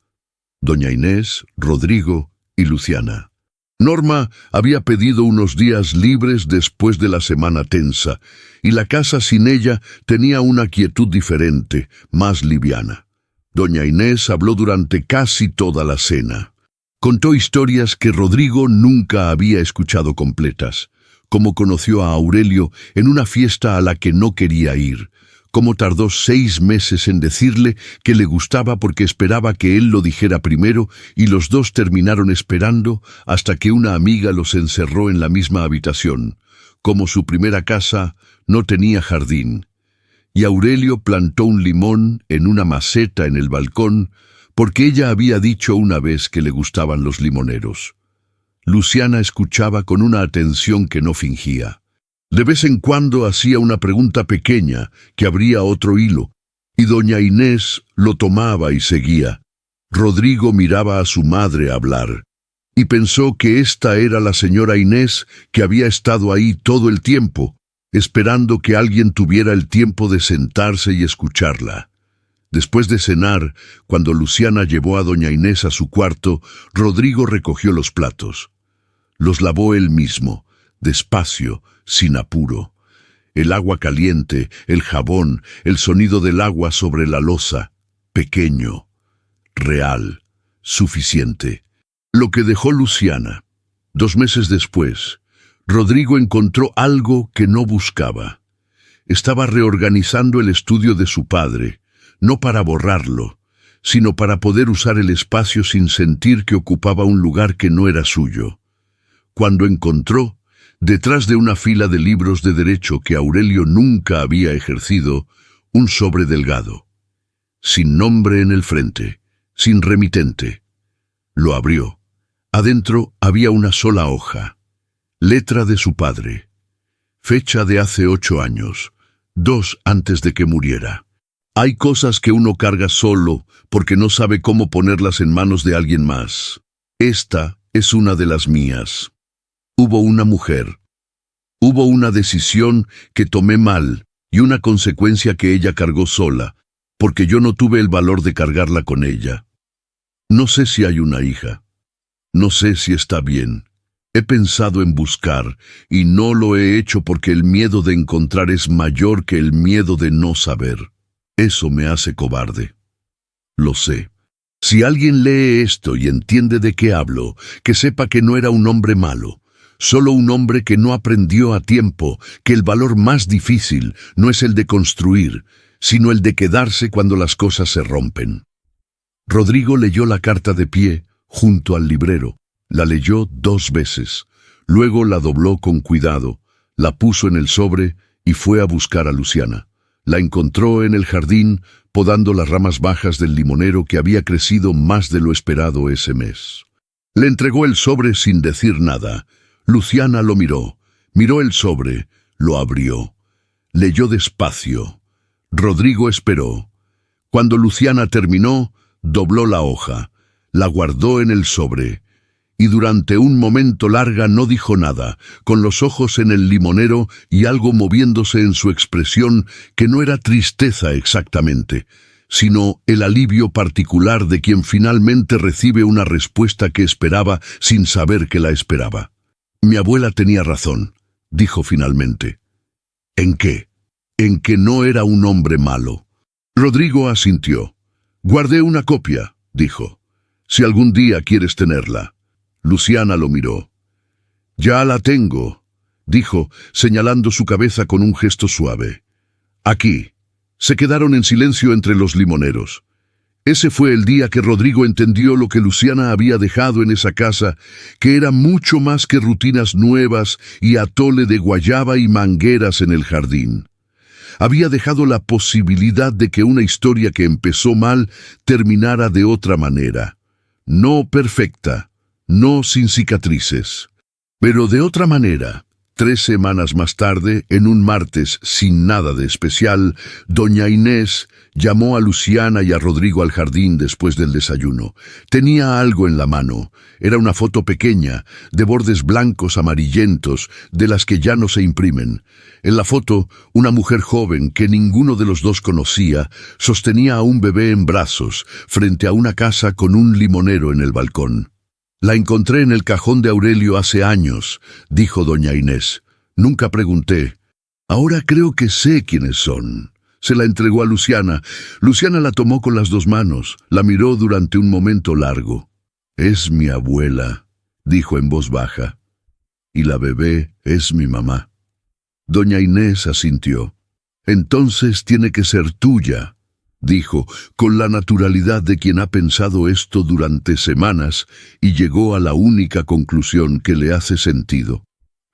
S1: Doña Inés, Rodrigo y Luciana. Norma había pedido unos días libres después de la semana tensa, y la casa sin ella tenía una quietud diferente, más liviana. Doña Inés habló durante casi toda la cena. Contó historias que Rodrigo nunca había escuchado completas, cómo conoció a Aurelio en una fiesta a la que no quería ir, cómo tardó 6 meses en decirle que le gustaba porque esperaba que él lo dijera primero y los dos terminaron esperando hasta que una amiga los encerró en la misma habitación, como su primera casa no tenía jardín. Y Aurelio plantó un limón en una maceta en el balcón porque ella había dicho una vez que le gustaban los limoneros. Luciana escuchaba con una atención que no fingía. De vez en cuando hacía una pregunta pequeña que abría otro hilo, y doña Inés lo tomaba y seguía. Rodrigo miraba a su madre hablar, y pensó que esta era la señora Inés que había estado ahí todo el tiempo, esperando que alguien tuviera el tiempo de sentarse y escucharla. Después de cenar, cuando Luciana llevó a doña Inés a su cuarto, Rodrigo recogió los platos. Los lavó él mismo, despacio, sin apuro. El agua caliente, el jabón, el sonido del agua sobre la loza, pequeño, real, suficiente. Lo que dejó Luciana. 2 meses después, Rodrigo encontró algo que no buscaba. Estaba reorganizando el estudio de su padre, no para borrarlo, sino para poder usar el espacio sin sentir que ocupaba un lugar que no era suyo. Cuando encontró, detrás de una fila de libros de derecho que Aurelio nunca había ejercido, un sobre delgado, sin nombre en el frente, sin remitente. Lo abrió. Adentro había una sola hoja. Letra de su padre. Fecha de hace 8 años, 2 antes de que muriera. Hay cosas que uno carga solo porque no sabe cómo ponerlas en manos de alguien más. Esta es una de las mías. Hubo una mujer. Hubo una decisión que tomé mal y una consecuencia que ella cargó sola, porque yo no tuve el valor de cargarla con ella. No sé si hay una hija. No sé si está bien. He pensado en buscar, y no lo he hecho porque el miedo de encontrar es mayor que el miedo de no saber. Eso me hace cobarde. Lo sé. Si alguien lee esto y entiende de qué hablo, que sepa que no era un hombre malo, solo un hombre que no aprendió a tiempo que el valor más difícil no es el de construir, sino el de quedarse cuando las cosas se rompen. Rodrigo leyó la carta de pie, junto al librero. La leyó 2 veces, luego la dobló con cuidado, la puso en el sobre y fue a buscar a Luciana. La encontró en el jardín, podando las ramas bajas del limonero que había crecido más de lo esperado ese mes. Le entregó el sobre sin decir nada. Luciana lo miró el sobre, lo abrió. Leyó despacio. Rodrigo esperó. Cuando Luciana terminó, dobló la hoja, la guardó en el sobre, y durante un momento larga no dijo nada, con los ojos en el limonero y algo moviéndose en su expresión que no era tristeza exactamente, sino el alivio particular de quien finalmente recibe una respuesta que esperaba sin saber que la esperaba. Mi abuela tenía razón, dijo finalmente. ¿En qué? En que no era un hombre malo. Rodrigo asintió. Guardé una copia, dijo. Si algún día quieres tenerla. Luciana lo miró. Ya la tengo, dijo, señalando su cabeza con un gesto suave. Aquí. Se quedaron en silencio entre los limoneros. Ese fue el día que Rodrigo entendió lo que Luciana había dejado en esa casa, que era mucho más que rutinas nuevas y atole de guayaba y mangueras en el jardín. Había dejado la posibilidad de que una historia que empezó mal terminara de otra manera. No perfecta, no sin cicatrices, pero de otra manera. 3 semanas más tarde, en un martes sin nada de especial, doña Inés llamó a Luciana y a Rodrigo al jardín después del desayuno. Tenía algo en la mano. Era una foto pequeña, de bordes blancos amarillentos, de las que ya no se imprimen. En la foto, una mujer joven que ninguno de los dos conocía, sostenía a un bebé en brazos, frente a una casa con un limonero en el balcón. La encontré en el cajón de Aurelio hace años, dijo doña Inés. Nunca pregunté. Ahora creo que sé quiénes son. Se la entregó a Luciana. Luciana la tomó con las 2 manos, la miró durante un momento largo. Es mi abuela, dijo en voz baja. Y la bebé es mi mamá. Doña Inés asintió. Entonces tiene que ser tuya, dijo, con la naturalidad de quien ha pensado esto durante semanas y llegó a la única conclusión que le hace sentido.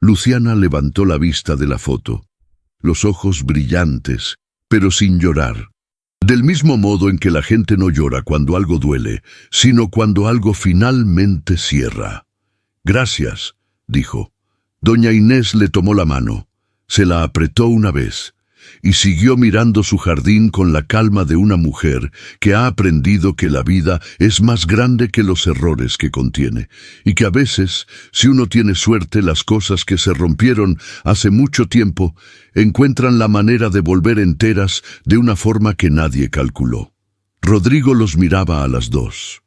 S1: Luciana levantó la vista de la foto, los ojos brillantes, pero sin llorar. Del mismo modo en que la gente no llora cuando algo duele, sino cuando algo finalmente cierra. Gracias, dijo. Doña Inés le tomó la mano, se la apretó una vez, y siguió mirando su jardín con la calma de una mujer que ha aprendido que la vida es más grande que los errores que contiene, y que a veces, si uno tiene suerte, las cosas que se rompieron hace mucho tiempo encuentran la manera de volver enteras de una forma que nadie calculó. Rodrigo los miraba a las 2.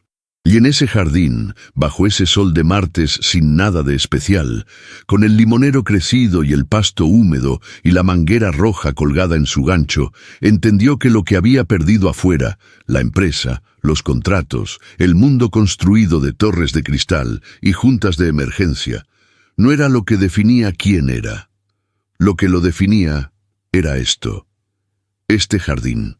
S1: Y en ese jardín, bajo ese sol de martes sin nada de especial, con el limonero crecido y el pasto húmedo y la manguera roja colgada en su gancho, entendió que lo que había perdido afuera, la empresa, los contratos, el mundo construido de torres de cristal y juntas de emergencia, no era lo que definía quién era. Lo que lo definía era esto, este jardín,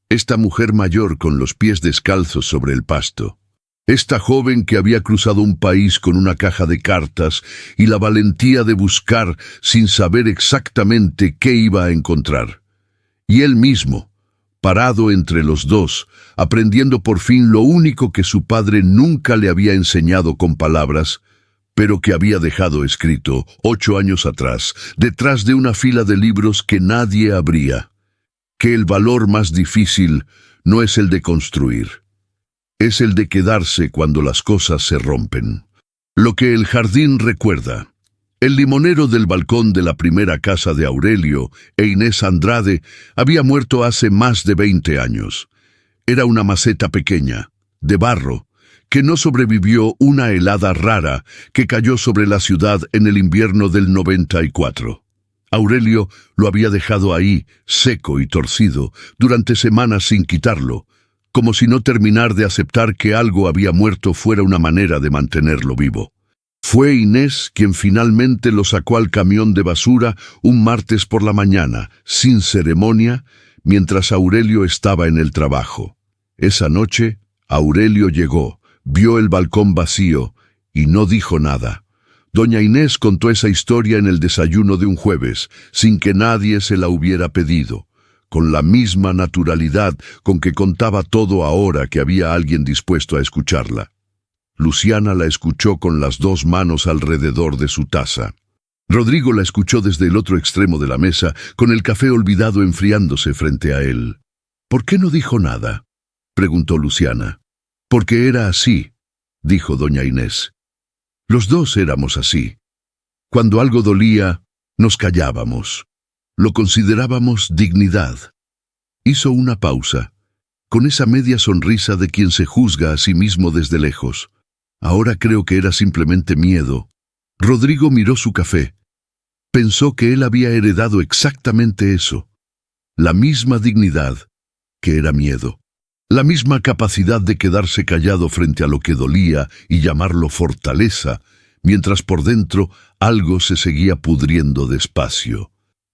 S1: esta mujer mayor con los pies descalzos sobre el pasto. Esta joven que había cruzado un país con una caja de cartas y la valentía de buscar sin saber exactamente qué iba a encontrar. Y él mismo, parado entre los dos, aprendiendo por fin lo único que su padre nunca le había enseñado con palabras, pero que había dejado escrito 8 años atrás, detrás de una fila de libros que nadie abría, que el valor más difícil no es el de construir. Es el de quedarse cuando las cosas se rompen. Lo que el jardín recuerda. El limonero del balcón de la primera casa de Aurelio e Inés Andrade había muerto hace más de 20 años. Era una maceta pequeña, de barro, que no sobrevivió una helada rara que cayó sobre la ciudad en el invierno del 94. Aurelio lo había dejado ahí, seco y torcido, durante semanas sin quitarlo, como si no terminar de aceptar que algo había muerto fuera una manera de mantenerlo vivo. Fue Inés quien finalmente lo sacó al camión de basura un martes por la mañana, sin ceremonia, mientras Aurelio estaba en el trabajo. Esa noche, Aurelio llegó, vio el balcón vacío y no dijo nada. Doña Inés contó esa historia en el desayuno de un jueves, sin que nadie se la hubiera pedido, con la misma naturalidad con que contaba todo ahora que había alguien dispuesto a escucharla. Luciana la escuchó con las 2 manos alrededor de su taza. Rodrigo la escuchó desde el otro extremo de la mesa, con el café olvidado enfriándose frente a él. ¿Por qué no dijo nada?, preguntó Luciana. Porque era así, dijo doña Inés. Los dos éramos así. Cuando algo dolía, nos callábamos. Lo considerábamos dignidad. Hizo una pausa. con esa media sonrisa de quien se juzga a sí mismo desde lejos. Ahora creo que era simplemente miedo. Rodrigo miró su café. Pensó que él había heredado exactamente eso. La misma dignidad, que era miedo. La misma capacidad de quedarse callado frente a lo que dolía y llamarlo fortaleza, mientras por dentro algo se seguía pudriendo despacio.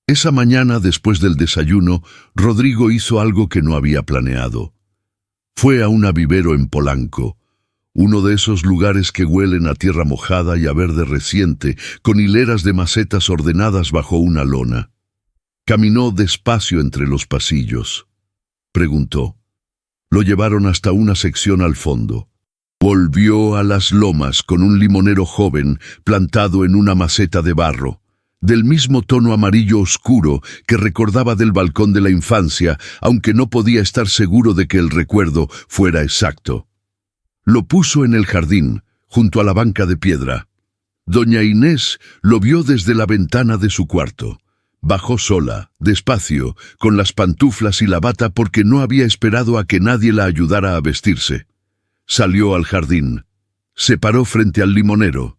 S1: Esa mañana, después del desayuno, Rodrigo hizo algo que no había planeado. Fue a un avivero en Polanco, uno de esos lugares que huelen a tierra mojada y a verde reciente, con hileras de macetas ordenadas bajo una lona. Caminó despacio entre los pasillos. Preguntó. Lo llevaron hasta una sección al fondo. Volvió a las lomas con un limonero joven plantado en una maceta de barro, del mismo tono amarillo oscuro que recordaba del balcón de la infancia, aunque no podía estar seguro de que el recuerdo fuera exacto. Lo puso en el jardín, junto a la banca de piedra. Doña Inés lo vio desde la ventana de su cuarto. Bajó sola, despacio, con las pantuflas y la bata porque no había esperado a que nadie la ayudara a vestirse. Salió al jardín. Se paró frente al limonero.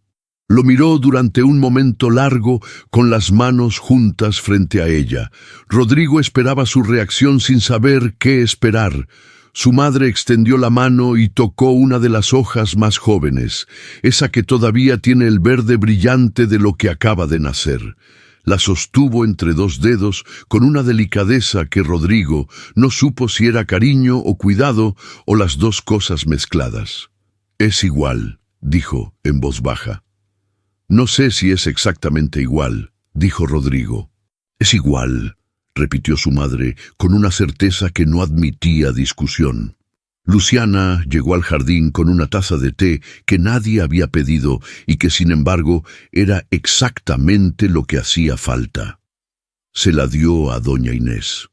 S1: Lo miró durante un momento largo con las manos juntas frente a ella. Rodrigo esperaba su reacción sin saber qué esperar. Su madre extendió la mano y tocó una de las hojas más jóvenes, esa que todavía tiene el verde brillante de lo que acaba de nacer. La sostuvo entre dos dedos con una delicadeza que Rodrigo no supo si era cariño o cuidado o las dos cosas mezcladas. «Es igual», dijo en voz baja. «No sé si es exactamente igual», dijo Rodrigo. «Es igual», repitió su madre con una certeza que no admitía discusión. Luciana llegó al jardín con una taza de té que nadie había pedido y que, sin embargo, era exactamente lo que hacía falta. Se la dio a doña Inés.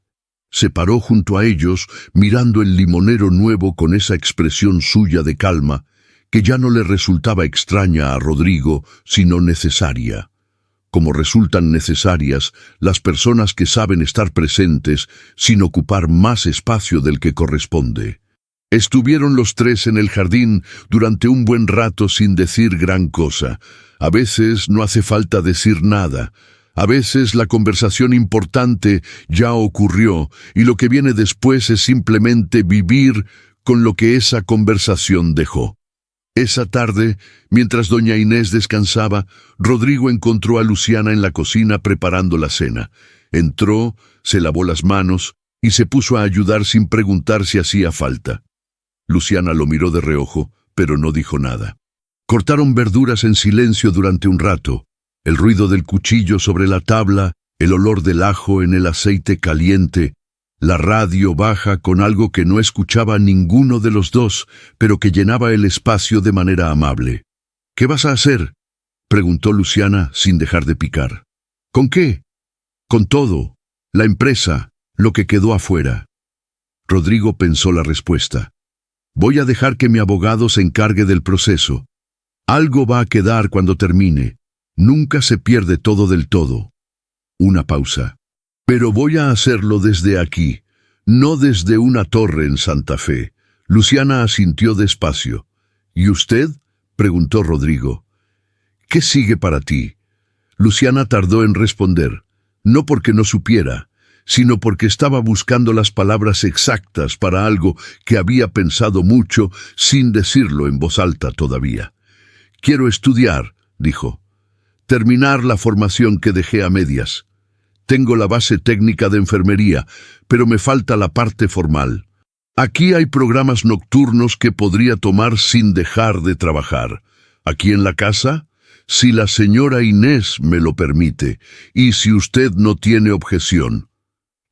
S1: Se paró junto a ellos, mirando el limonero nuevo con esa expresión suya de calma, que ya no le resultaba extraña a Rodrigo, sino necesaria. Como resultan necesarias las personas que saben estar presentes sin ocupar más espacio del que corresponde. Estuvieron los tres en el jardín durante un buen rato sin decir gran cosa. A veces no hace falta decir nada. A veces la conversación importante ya ocurrió y lo que viene después es simplemente vivir con lo que esa conversación dejó. Esa tarde, mientras doña Inés descansaba, Rodrigo encontró a Luciana en la cocina preparando la cena. Entró, se lavó las manos y se puso a ayudar sin preguntar si hacía falta. Luciana lo miró de reojo, pero no dijo nada. Cortaron verduras en silencio durante un rato. El ruido del cuchillo sobre la tabla, el olor del ajo en el aceite caliente, la radio baja con algo que no escuchaba ninguno de los dos, pero que llenaba el espacio de manera amable. «¿Qué vas a hacer?», preguntó Luciana sin dejar de picar. «¿Con qué?». «Con todo. La empresa, lo que quedó afuera». Rodrigo pensó la respuesta. «Voy a dejar que mi abogado se encargue del proceso. Algo va a quedar cuando termine. Nunca se pierde todo del todo». Una pausa. «Pero voy a hacerlo desde aquí, no desde una torre en Santa Fe». Luciana asintió despacio. «¿Y usted?», preguntó Rodrigo. «¿Qué sigue para ti?». Luciana tardó en responder, no porque no supiera, sino porque estaba buscando las palabras exactas para algo que había pensado mucho sin decirlo en voz alta todavía. «Quiero estudiar», dijo. «Terminar la formación que dejé a medias. Tengo la base técnica de enfermería, pero me falta la parte formal. Aquí hay programas nocturnos que podría tomar sin dejar de trabajar. Aquí en la casa, si la señora Inés me lo permite, y si usted no tiene objeción».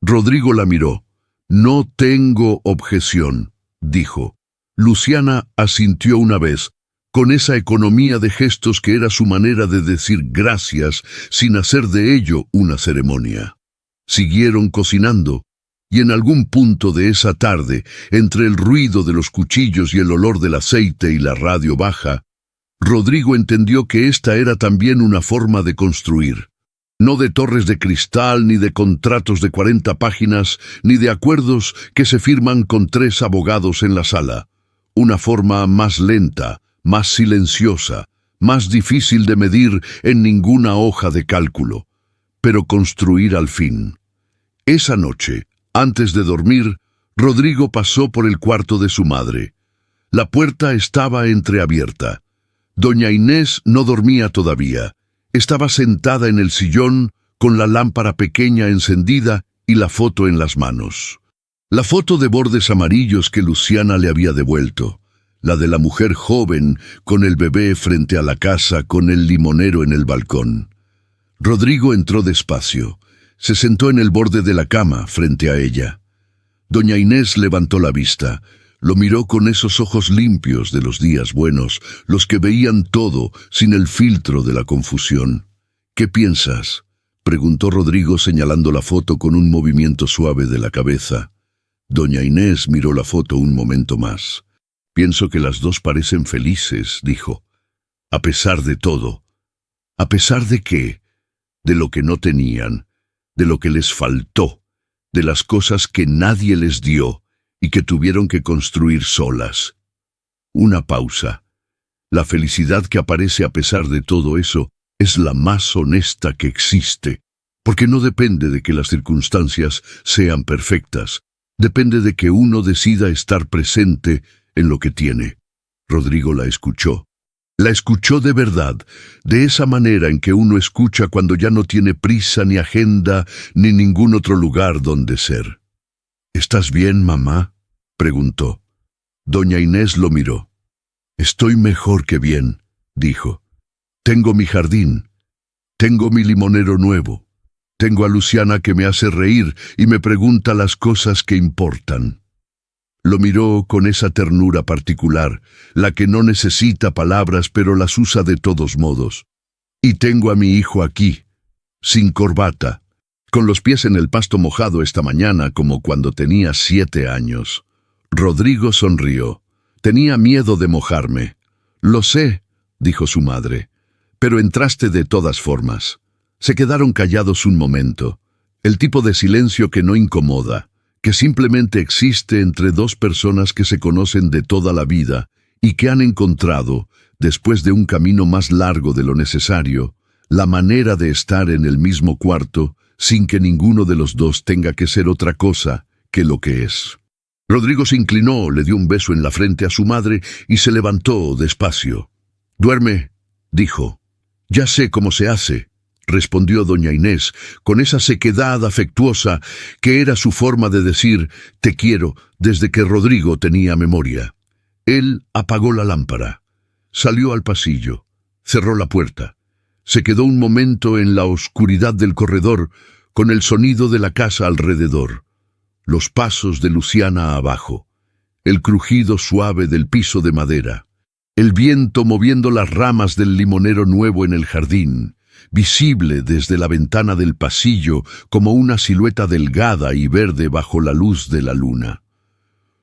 S1: Rodrigo la miró. «No tengo objeción», dijo. Luciana asintió una vez, con esa economía de gestos que era su manera de decir gracias sin hacer de ello una ceremonia. Siguieron cocinando, y en algún punto de esa tarde, entre el ruido de los cuchillos y el olor del aceite y la radio baja, Rodrigo entendió que esta era también una forma de construir. No de torres de cristal, ni de contratos de 40 páginas, ni de acuerdos que se firman con 3 abogados en la sala. Una forma más lenta, más silenciosa, más difícil de medir en ninguna hoja de cálculo, pero construir al fin. Esa noche, antes de dormir, Rodrigo pasó por el cuarto de su madre. La puerta estaba entreabierta. Doña Inés no dormía todavía. Estaba sentada en el sillón con la lámpara pequeña encendida y la foto en las manos. La foto de bordes amarillos que Luciana le había devuelto. La de la mujer joven con el bebé frente a la casa con el limonero en el balcón. Rodrigo entró despacio. Se sentó en el borde de la cama frente a ella. Doña Inés levantó la vista. Lo miró con esos ojos limpios de los días buenos, los que veían todo sin el filtro de la confusión. «¿Qué piensas?», preguntó Rodrigo señalando la foto con un movimiento suave de la cabeza. Doña Inés miró la foto un momento más. «Pienso que las dos parecen felices», dijo. «A pesar de todo». «¿A pesar de qué?». «De lo que no tenían, de lo que les faltó, de las cosas que nadie les dio y que tuvieron que construir solas». Una pausa. La felicidad que aparece a pesar de todo eso es la más honesta que existe, porque no depende de que las circunstancias sean perfectas, depende de que uno decida estar presente en lo que tiene. Rodrigo la escuchó. La escuchó de verdad, de esa manera en que uno escucha cuando ya no tiene prisa ni agenda ni ningún otro lugar donde ser. «¿Estás bien, mamá?», preguntó. Doña Inés lo miró. «Estoy mejor que bien», dijo. «Tengo mi jardín. Tengo mi limonero nuevo. Tengo a Luciana que me hace reír y me pregunta las cosas que importan». Lo miró con esa ternura particular, la que no necesita palabras pero las usa de todos modos. «Y tengo a mi hijo aquí, sin corbata, con los pies en el pasto mojado esta mañana como cuando tenía 7 años». Rodrigo sonrió. «Tenía miedo de mojarme». «Lo sé», dijo su madre, «pero entraste de todas formas». Se quedaron callados un momento. El tipo de silencio que no incomoda, que simplemente existe entre dos personas que se conocen de toda la vida y que han encontrado, después de un camino más largo de lo necesario, la manera de estar en el mismo cuarto sin que ninguno de los dos tenga que ser otra cosa que lo que es. Rodrigo se inclinó, le dio un beso en la frente a su madre y se levantó despacio. «Duerme», dijo. «Ya sé cómo se hace», respondió doña Inés, con esa sequedad afectuosa que era su forma de decir «te quiero» desde que Rodrigo tenía memoria. Él apagó la lámpara, salió al pasillo, cerró la puerta. Se quedó un momento en la oscuridad del corredor, con el sonido de la casa alrededor. Los pasos de Luciana abajo, el crujido suave del piso de madera, el viento moviendo las ramas del limonero nuevo en el jardín, visible desde la ventana del pasillo como una silueta delgada y verde bajo la luz de la luna.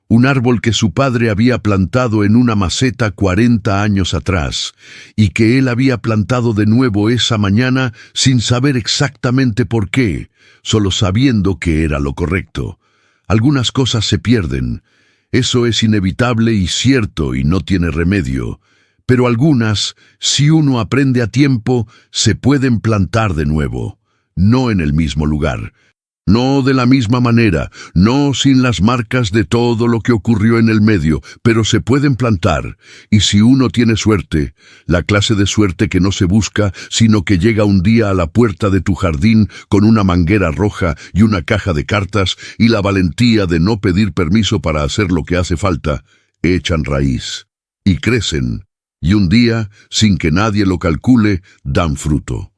S1: Un árbol que su padre había plantado en una maceta 40 años atrás, y que él había plantado de nuevo esa mañana sin saber exactamente por qué, solo sabiendo que era lo correcto. Algunas cosas se pierden, eso es inevitable y cierto y no tiene remedio, pero algunas, si uno aprende a tiempo, se pueden plantar de nuevo, no en el mismo lugar, no de la misma manera, no sin las marcas de todo lo que ocurrió en el medio, pero se pueden plantar, y si uno tiene suerte, la clase de suerte que no se busca, sino que llega un día a la puerta de tu jardín con una manguera roja y una caja de cartas y la valentía de no pedir permiso para hacer lo que hace falta, echan raíz, y crecen, y un día, sin que nadie lo calcule, dan fruto.